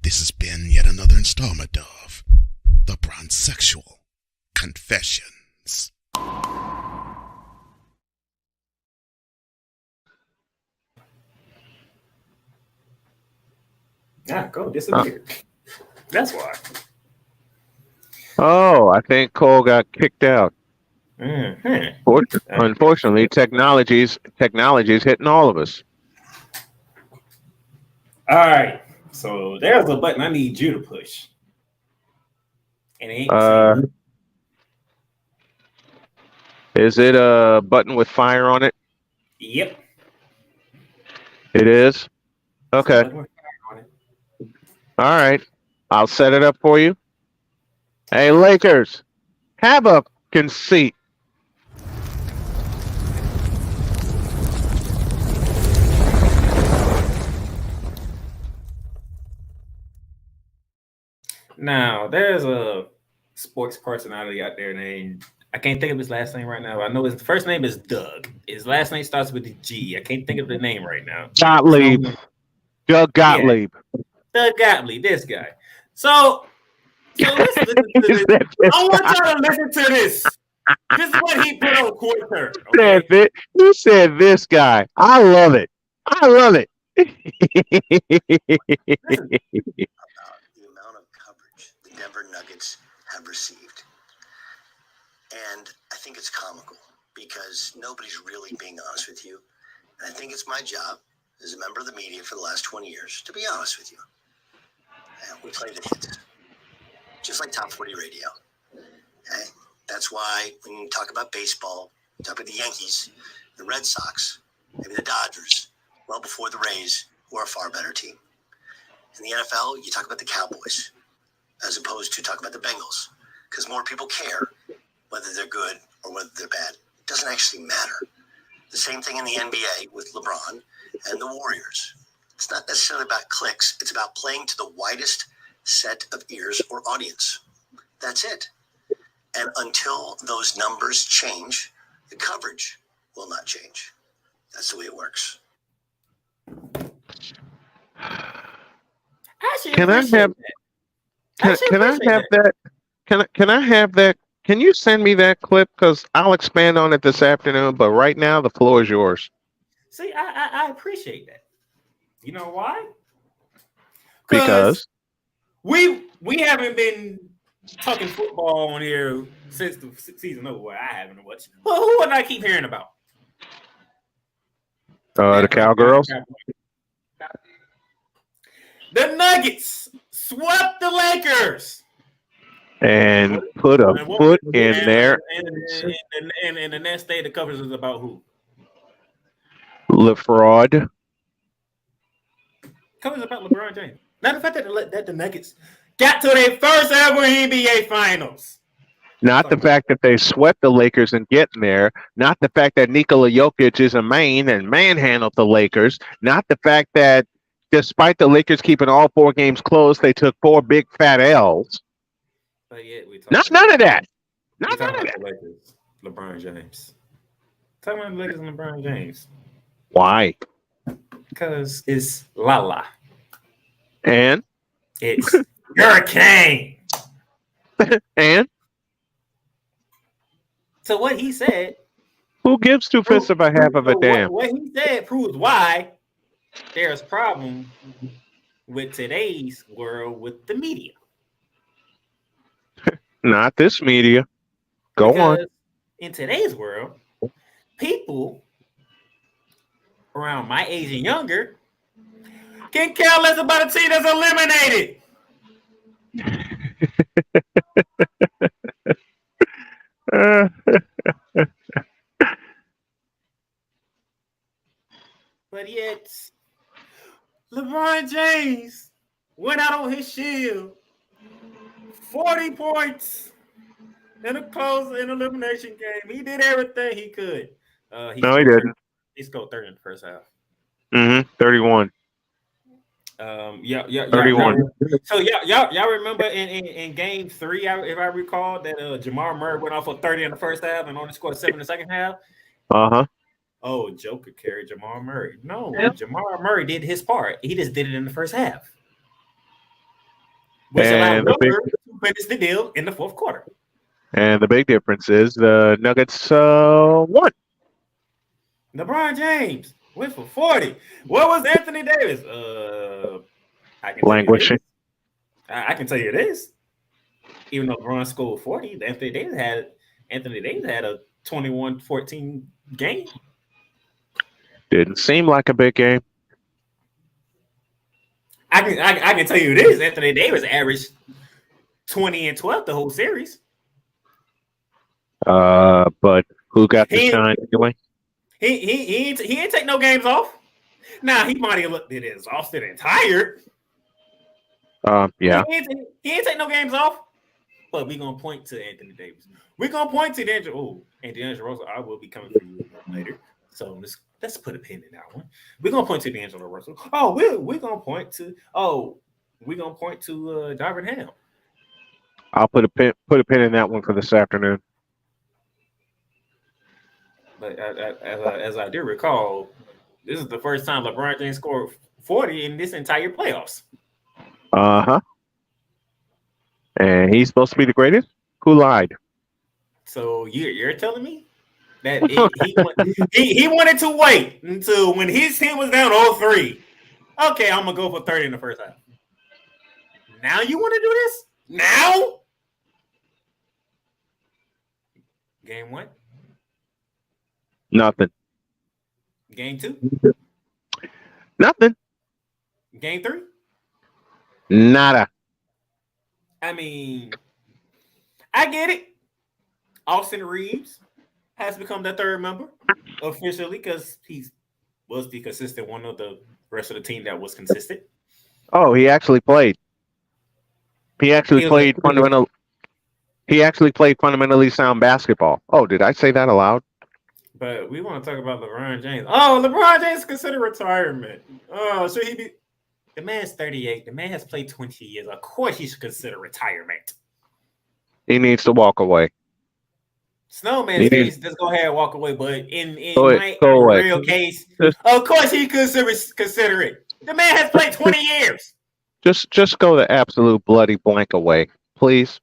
This has been yet another installment of The Bronzesexual Confessions. Cole disappeared. That's why. Oh, I think Cole got kicked out. Mm-hmm. Unfortunately, technology's hitting all of us. All right. So there's a button I need you to push. And it ain't the same. Is it a button with fire on it? Yep. It is? Okay. All right. I'll set it up for you. Hey, Lakers, have a conceit. Now, there's a sports personality out there named, I can't think of his last name right now. I know his first name is Doug. His last name starts with a G. I can't think of the name right now. Gottlieb. Doug Gottlieb. Yeah. Doug Gottlieb, this guy. So let's listen to this. I want y'all to listen to this. This is what he put on Twitter. Okay? You said this guy. I love it. I love it. Denver Nuggets have received. And I think it's comical because nobody's really being honest with you. And I think it's my job as a member of the media for the last 20 years to be honest with you. And we play the hits, just like Top 40 Radio. Okay? That's why when you talk about baseball, you talk about the Yankees, the Red Sox, maybe the Dodgers, well before the Rays, who are a far better team. In the NFL, you talk about the Cowboys, as opposed to talk about the Bengals, because more people care whether they're good or whether they're bad. It doesn't actually matter. The same thing in the NBA with LeBron and the Warriors. It's not necessarily about clicks. It's about playing to the widest set of ears or audience. That's it. And until those numbers change, the coverage will not change. That's the way it works. Can I have? Can I have that? Can I have that? Can you send me that clip? Because I'll expand on it this afternoon. But right now, the floor is yours. See, I appreciate that. You know why? Because we haven't been talking football on here since the season over. Well, I haven't watched. Who would I keep hearing about? the Cowgirls. The Nuggets swept the Lakers And put a foot in there. And the next day, the coverage is about who? LeFraud. Coverage about LeBron James. Not the fact that the Nuggets got to their first ever NBA Finals. Not the fact that they swept the Lakers and getting there. Not the fact that Nikola Jokic is a main and manhandled the Lakers. Not the fact that despite the Lakers keeping all 4 games close, they took 4 big fat L's. But yet we none of that. None of that. that. Lakers, LeBron James. Talking about the Lakers and LeBron James. Why? Because it's Lala. And? It's Hurricane. And? So what he said. Who gives 2 fifths of a half of a damn? What he said proves why there's problem with today's world with the media. Not this media. Go on. In today's world, people around my age and younger can care less about a team that's eliminated. But yet, LeBron James went out on his shield, 40 points in a close in elimination game. He did everything he could. He didn't. He scored 30 in the first half. 31. 31. So y'all remember in game 3, if I recall, that Jamar Murray went off for 30 in the first half and only scored 7 in the second half. Oh, Joker carried Jamar Murray. No, Jamar Murray did his part. He just did it in the first half. Which allowed Joker to finish the deal in the fourth quarter. And the big difference is the Nuggets won. LeBron James went for 40. What was Anthony Davis? Languishing. I can tell you this. Even though LeBron scored 40, Anthony Davis had a 21-14 game. Didn't seem like a big game. I can tell you this. Anthony Davis averaged 20 and 12 the whole series. But who got the shine anyway? He ain't take no games off. Now he might have looked at it exhausted and tired. Yeah. He ain't take no games off. But we're gonna point to Anthony Davis. We're gonna point to D'Angelo. And D'Angelo Russell, I will be coming for you later. So let's put a pin in that one. We're gonna point to D'Angelo Russell. Oh, we're gonna point to Darvin Ham. I'll put a pin in that one for this afternoon. But as I do recall, this is the first time LeBron James scored 40 in this entire playoffs. And he's supposed to be the greatest? Who lied? So you're telling me that he wanted to wait until when his team was down 0-3. Okay, I'm gonna go for 30 in the first half. Now you want to do this? Now? Game 1? Nothing. Game 2? Nothing. Game 3? Nada. I mean, I get it. Austin Reeves has become the third member officially because he was the consistent one of the rest of the team that was consistent. Oh, he actually played. He actually played fundamentally sound basketball. Oh, did I say that aloud? But we want to talk about LeBron James. Oh, LeBron James considered retirement. Oh, should he be? The man's 38. The man has played 20 years. Of course, he should consider retirement. He needs to walk away. Snowman's case, just go ahead and walk away. But in my real case, of course, he consider it. The man has played 20 years. Just go the absolute bloody blank away, please.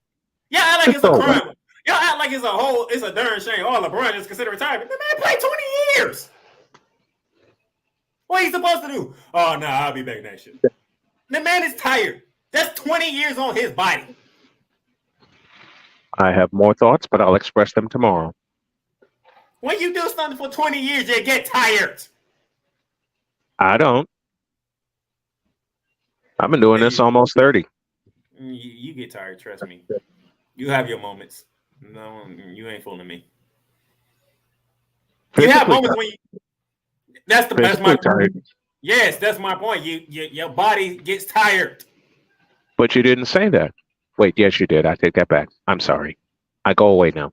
Yeah, act like Just it's a go away. crime. Y'all act like it's a darn shame. Oh, LeBron just considered retirement. The man played 20 years. What are you supposed to do? Oh, no, I'll be back next year. The man is tired. That's 20 years on his body. I have more thoughts, but I'll express them tomorrow. When you do something for 20 years, you get tired. I don't. I've been doing this almost 30. You get tired, trust me. You have your moments. No, you ain't fooling me. You have moments when you. That's my tired. Yes, that's my point. Your body gets tired. But you didn't say that. Wait, yes, you did. I take that back. I'm sorry. I go away now.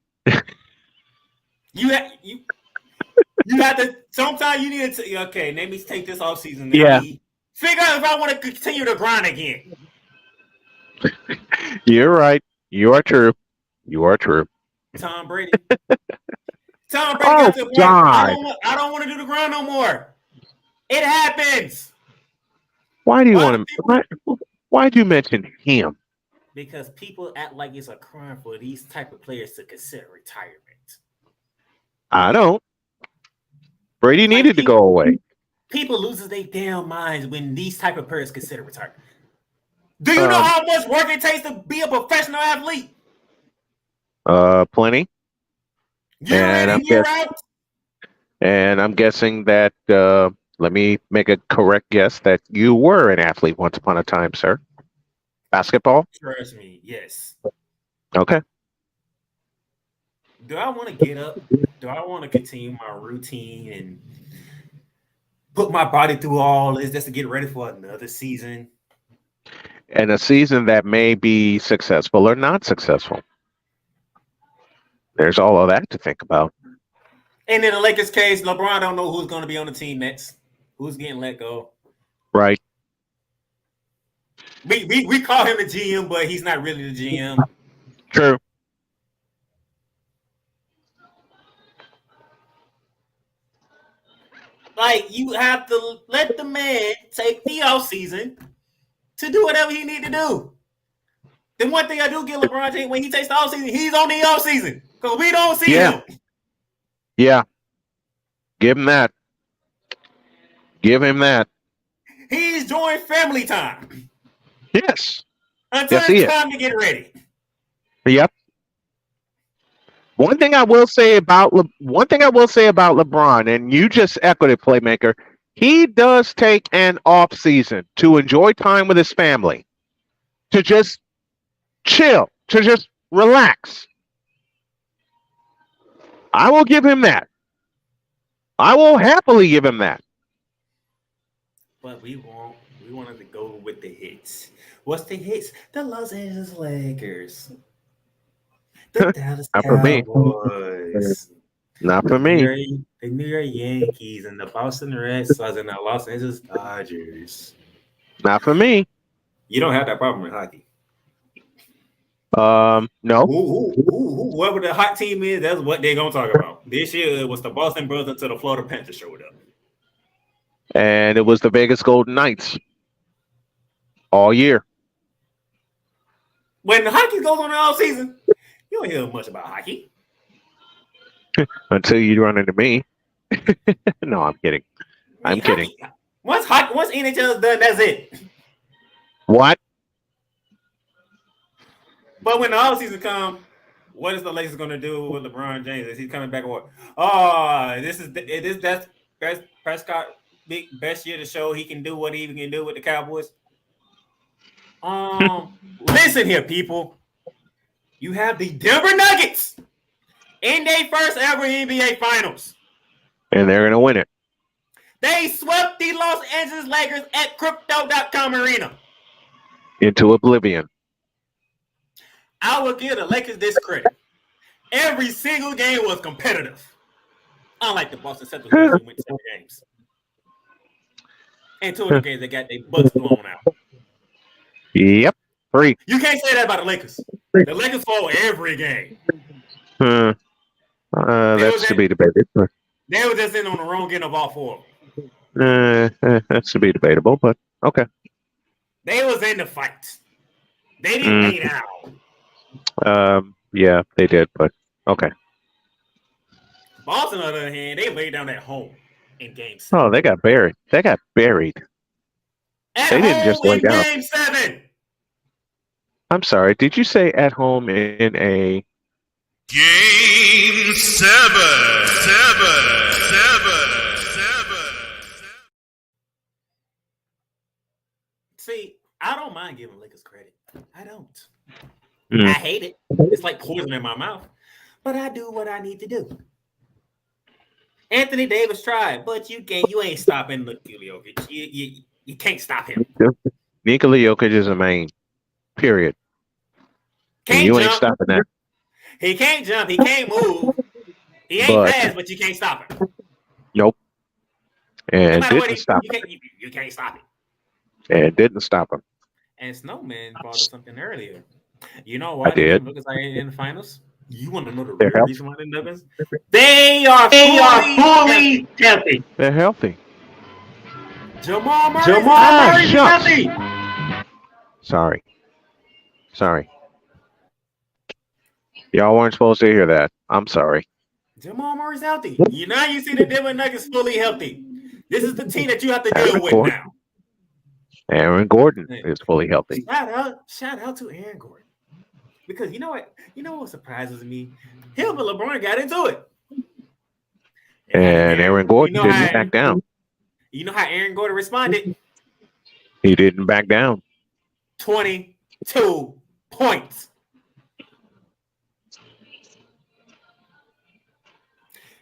You have to. Sometimes you need to. Okay, let me take this off season. Yeah. Figure out if I want to continue to grind again. You're right. You are true. You are true. Tom Brady. Tom Brady got to the point. God. I don't want to do the grind no more. It happens. Why do you want to? Why do you mention him? Because people act like it's a crime for these type of players to consider retirement. I don't. Brady needed to go away. People loses their damn minds when these type of players consider retirement. Do you know how much work it takes to be a professional athlete? Plenty. Year in and year out. And I'm guessing that. Let me make a correct guess that you were an athlete once upon a time, sir. Basketball? Trust me, yes. Okay. Do I want to get up? Do I want to continue my routine and put my body through all this just to get ready for another season? And a season that may be successful or not successful. There's all of that to think about. And in the Lakers case, LeBron don't know who's going to be on the team next. Who's getting let go? Right. We call him the GM, but he's not really the GM. True. Like, you have to let the man take the offseason to do whatever he need to do. The one thing I do get LeBron James, when he takes the offseason, he's on the offseason. Because we don't see him. Yeah. Give him that. Give him that. He's enjoying family time. Yes. Until it's time to get ready. Yep. One thing I will say about LeBron, and you just echoed it, Playmaker. He does take an off season to enjoy time with his family, to just chill, to just relax. I will give him that. I will happily give him that. But we wanted to go with the hits. What's the hits? The Los Angeles Lakers. The Dallas Cowboys. Not for me. The New York Yankees and the Boston Red Sox and the Los Angeles Dodgers. Not for me. You don't have that problem in hockey. No. Whoever the hot team is, that's what they're gonna talk about. This year it was the Boston Bruins until the Florida Panthers showed up. And it was the Vegas Golden Knights all year. When the hockey goes on all season, you don't hear much about hockey. Until you run into me. No, I'm kidding. I'm kidding. Once NHL is done, that's it. What? But when the off season comes, what is the Lakers going to do with LeBron James? Is he coming back or what? That's Prescott best year to show he can do what he can do with the Cowboys. Listen here, people. You have the Denver Nuggets in their first ever NBA Finals. And they're going to win it. They swept the Los Angeles Lakers at Crypto.com Arena. Into oblivion. I will give the Lakers this credit. Every single game was competitive. Unlike the Boston Celtics who went to 7 games. And 2 of the games they got their butts blown out. Yep. Free. You can't say that about the Lakers. The Lakers fall every game. That's to be debated. They were just in on the wrong end of all 4 of them. That's to be debatable, but okay. They was in the fight. They didn't lay down. Yeah, they did, but okay. Boston, on the other hand, they laid down at home in Game 7. Oh, they got buried. They got buried. At They didn't home just lay in down. Game 7. I'm sorry. Did you say at home in a Game 7. See, I don't mind giving Lakers credit. I don't. Mm. I hate it. It's like poison in my mouth. But I do what I need to do. Anthony Davis tried, but you ain't stopping Nikola Jokic. You can't stop him. Nikola Jokic is a main. Period. Can't you jump. ain't stopping that. He can't jump. He can't move. He ain't fast, but you can't stop him. Nope. And No matter what didn't stop him. you can't stop him. And didn't stop him. And Snowman brought us something earlier. You know why I did. Nuggets are in the finals? You want to know the They're real healthy. reason why the Nuggets? They are fully healthy. They're healthy. Jamal Murray is healthy. Sorry. Y'all weren't supposed to hear that. I'm sorry. Jamal Murray's healthy. You see the Denver Nuggets fully healthy. This is the team that you have to deal with now. Aaron Gordon is fully healthy. Shout out to Aaron Gordon. Because you know what surprises me? Him and LeBron got into it. And Aaron Gordon didn't back down. You know how Aaron Gordon responded? He didn't back down. 22 points.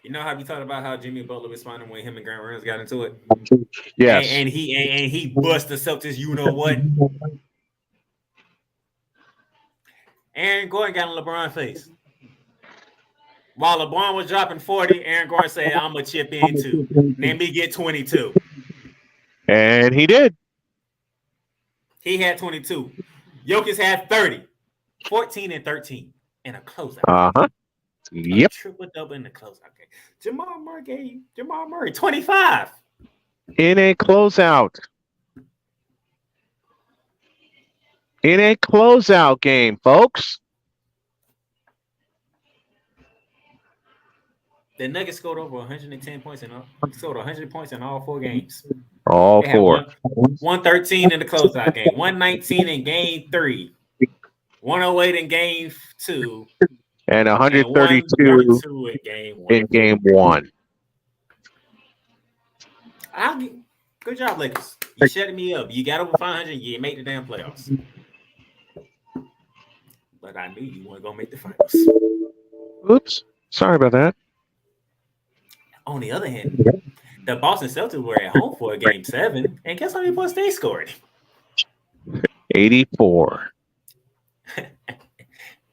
You know how we talked about how Jimmy Butler responded when him and Grant Williams got into it? Yes. And he bust the Celtics, you know what? Aaron Gordon got in LeBron's face. While LeBron was dropping 40, Aaron Gordon said, I'm going to chip in too. Let me get 22. And he did. He had 22. Jokic had 30. 14 and 13 in a closeout. Uh-huh. Yep. Triple double in the closeout. Okay. Jamal Murray 25. In a closeout. In a closeout game, folks. The Nuggets scored over 110 points in all. Scored 100 points in all 4 games. All 4. 113 in the closeout game. 119 in game 3. 108 in game 2. And 132 in game 1. Good job, Lakers. You shut me up. You got over 500. You made the damn playoffs. But I knew you weren't going to make the finals. Oops. Sorry about that. On the other hand, the Boston Celtics were at home for a game 7. And guess how many points they scored? 84.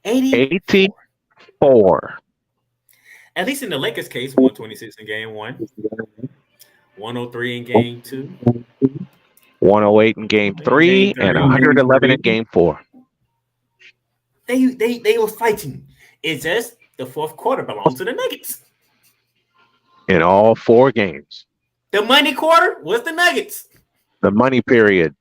84. At least in the Lakers' case, 126 in game 1. 103 in game 2. 108 in game 3 and 111 in game 4. They were fighting. It's just the fourth quarter belongs to the Nuggets. In all 4 games. The money quarter was the Nuggets. The money period.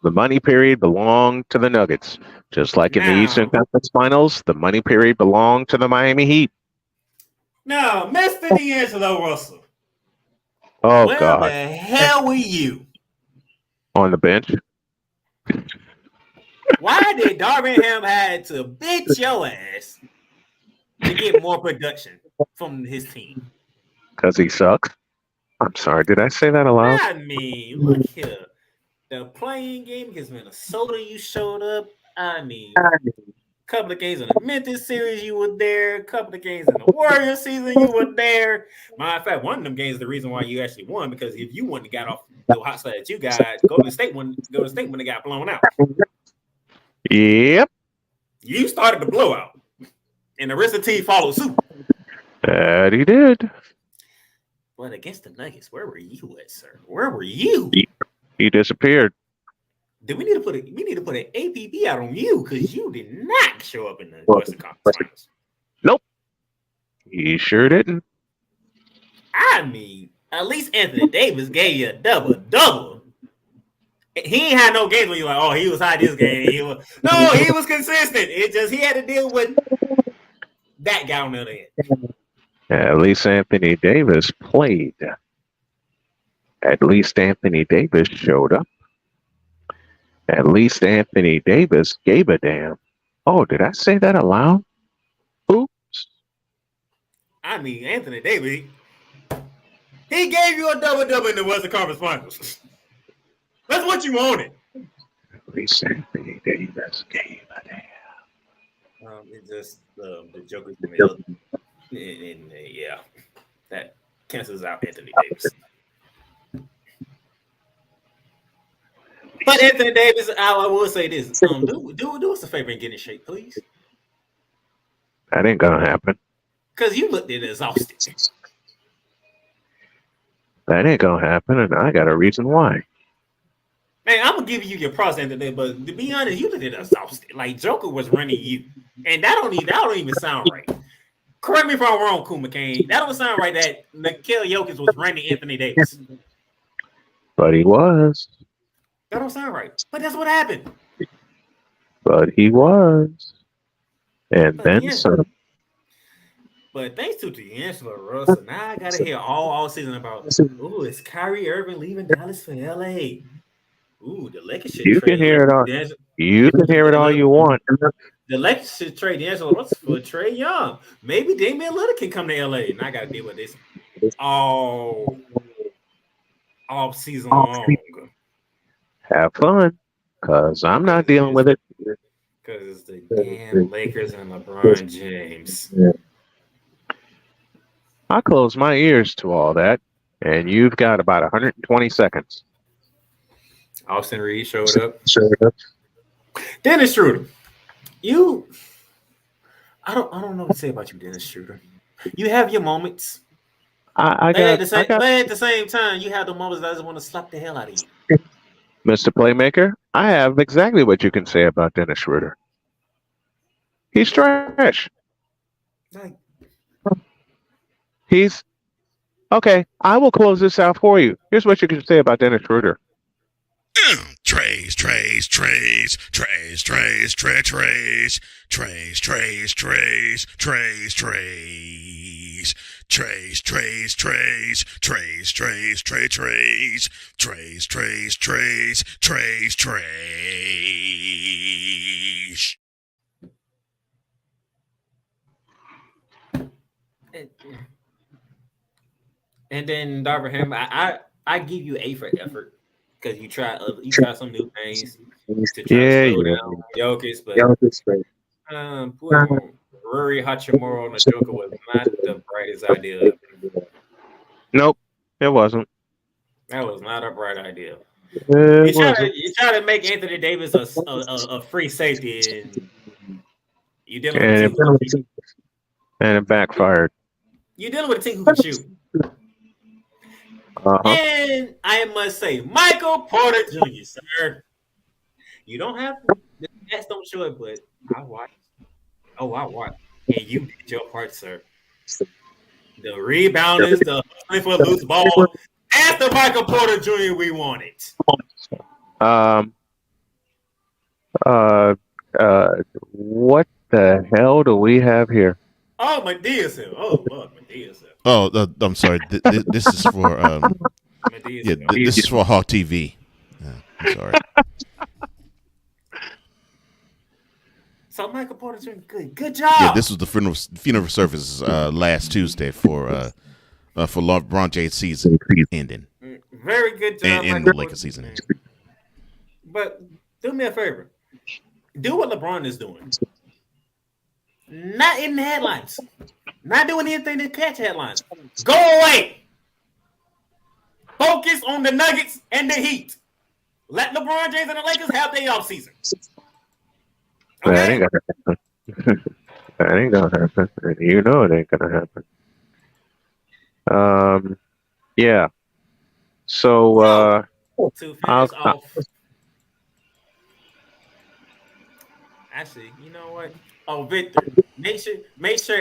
The money period belonged to the Nuggets. Just like in the Eastern Conference Finals, the money period belonged to the Miami Heat. No, Mr. D'Angelo Russell. Oh, Where God. the hell were you? On the bench. Why did Darvin Ham had to bitch your ass to get more production from his team? Because he sucks. I'm sorry. Did I say that aloud? I mean, look here. The playing game against Minnesota, you showed up. I mean, a couple of games in the Memphis series, you were there. A couple of games in the Warriors season, you were there. Matter of fact, one of them games is the reason why you actually won, because if you wouldn't have got off the hot side that you got, Golden State when it got blown out. Yep. You started the blowout, and the rest of the team followed suit. That he did. But against the Nuggets, where were you at, sir? Where were you? He disappeared. We need to put an APB out on you because you did not show up in the Western Conference Finals. Nope. He sure didn't. I mean, at least Anthony Davis gave you a double-double. He ain't had no games where you're like, oh, he was hot this game. He was consistent. It just he had to deal with that guy on the other end. At least Anthony Davis played. At least Anthony Davis showed up. At least Anthony Davis gave a damn. Oh, did I say that aloud? Oops. I mean, Anthony Davis, he gave you a double-double in the Western Conference Finals. That's what you wanted. At least Anthony Davis gave a damn. It's just the Joker's yeah, that cancels out Anthony Davis. But Anthony Davis, I will say this: do us a favor and get in shape, please. That ain't gonna happen. Because you looked exhausted. That ain't gonna happen, and I got a reason why. Man, I'm gonna give you your props, Anthony, but to be honest, you looked exhausted. Like Joker was running you, and that don't even sound right. Correct me if I'm wrong, Kuma Kane. That don't sound right. That Nikola Jokic was running Anthony Davis. But he was. That don't sound right. But that's what happened. But he was. And then some. But thanks to D'Angelo Russell, now I gotta hear all season about, ooh, is Kyrie Irving leaving Dallas for LA? Ooh, the Lakers should You trade. can hear it all. You can hear it all you want. The Lakers should trade D'Angelo Russell for Trae Young. Maybe Damian Lillard can come to LA, and I gotta deal with this all season long. Have fun, cause I'm not dealing with it. Because it's the damn Lakers and LeBron James. I close my ears to all that, and you've got about 120 seconds. Austin Reed showed up. Dennis Schroeder, I don't know what to say about you, Dennis Schroeder. You have your moments. But at the same time, you have the moments that I just want to slap the hell out of you. Mr. Playmaker, I have exactly what you can say about Dennis Schroeder. He's trash. He's okay. I will close this out for you. Here's what you can say about Dennis Schroeder. Trays, trays, trays, trays, trays, trays, trays, trays, trays, trays, trays, trays. Trays, trays, trays, trays, trays, trays, trays, trays, trays, trays, trays, trays. And then Darvin Ham, I give you A for effort because you try some new things to try to slow down Jokic, but putting Rory Hachimura on the Joker was not the brightest idea. Nope, it wasn't. That was not a bright idea. You try to make Anthony Davis a free safety, and you dealing with a team who can shoot. And it backfired. You're dealing with a team who can shoot. And I must say, Michael Porter Jr., sir. You don't have to. The stats don't show it, but I watched. Oh, I watched. And you did your part, sir. The rebounders, the hustling for loose ball. That's the Michael Porter Jr. we wanted. What the hell do we have here? Oh, Medea, sir. Oh, Lord, Medea, sir. Oh, I'm sorry. This is for this is for Hawk TV. I'm sorry. So Michael Porter Jr., good job. Yeah, this was the funeral service last Tuesday for LeBron James season ending. Very good job, and the Lakers season ending. But do me a favor. Do what LeBron is doing. Not in the headlines. Not doing anything to catch headlines. Go away. Focus on the Nuggets and the Heat. Let LeBron James and the Lakers have their offseason. Okay? That ain't gonna happen. That ain't gonna happen. You know it ain't gonna happen. Yeah. So to finish off. Actually, you know what? Oh, Victor, make sure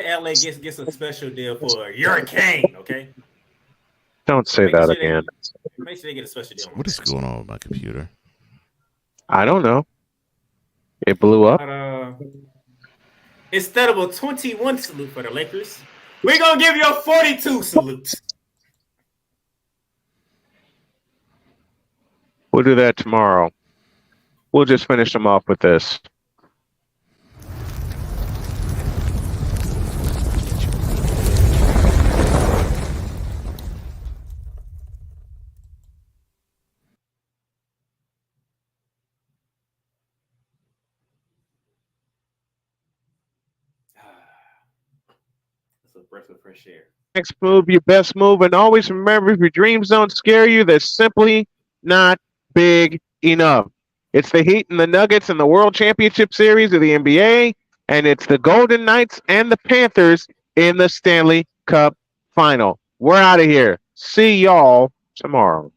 LA gets a special deal for your Kane, okay? Don't say that again. Make sure they get a special deal. What is going on with my computer? I don't know. It blew up. Instead of a 21 salute for the Lakers, we're going to give you a 42 salute. We'll do that tomorrow. We'll just finish them off with this. That's a breath of fresh air. Next move, your best move, and always remember, if your dreams don't scare you, they're simply not big enough. It's the Heat and the Nuggets in the World Championship Series of the NBA, and it's the Golden Knights and the Panthers in the Stanley Cup Final. We're out of here. See y'all tomorrow.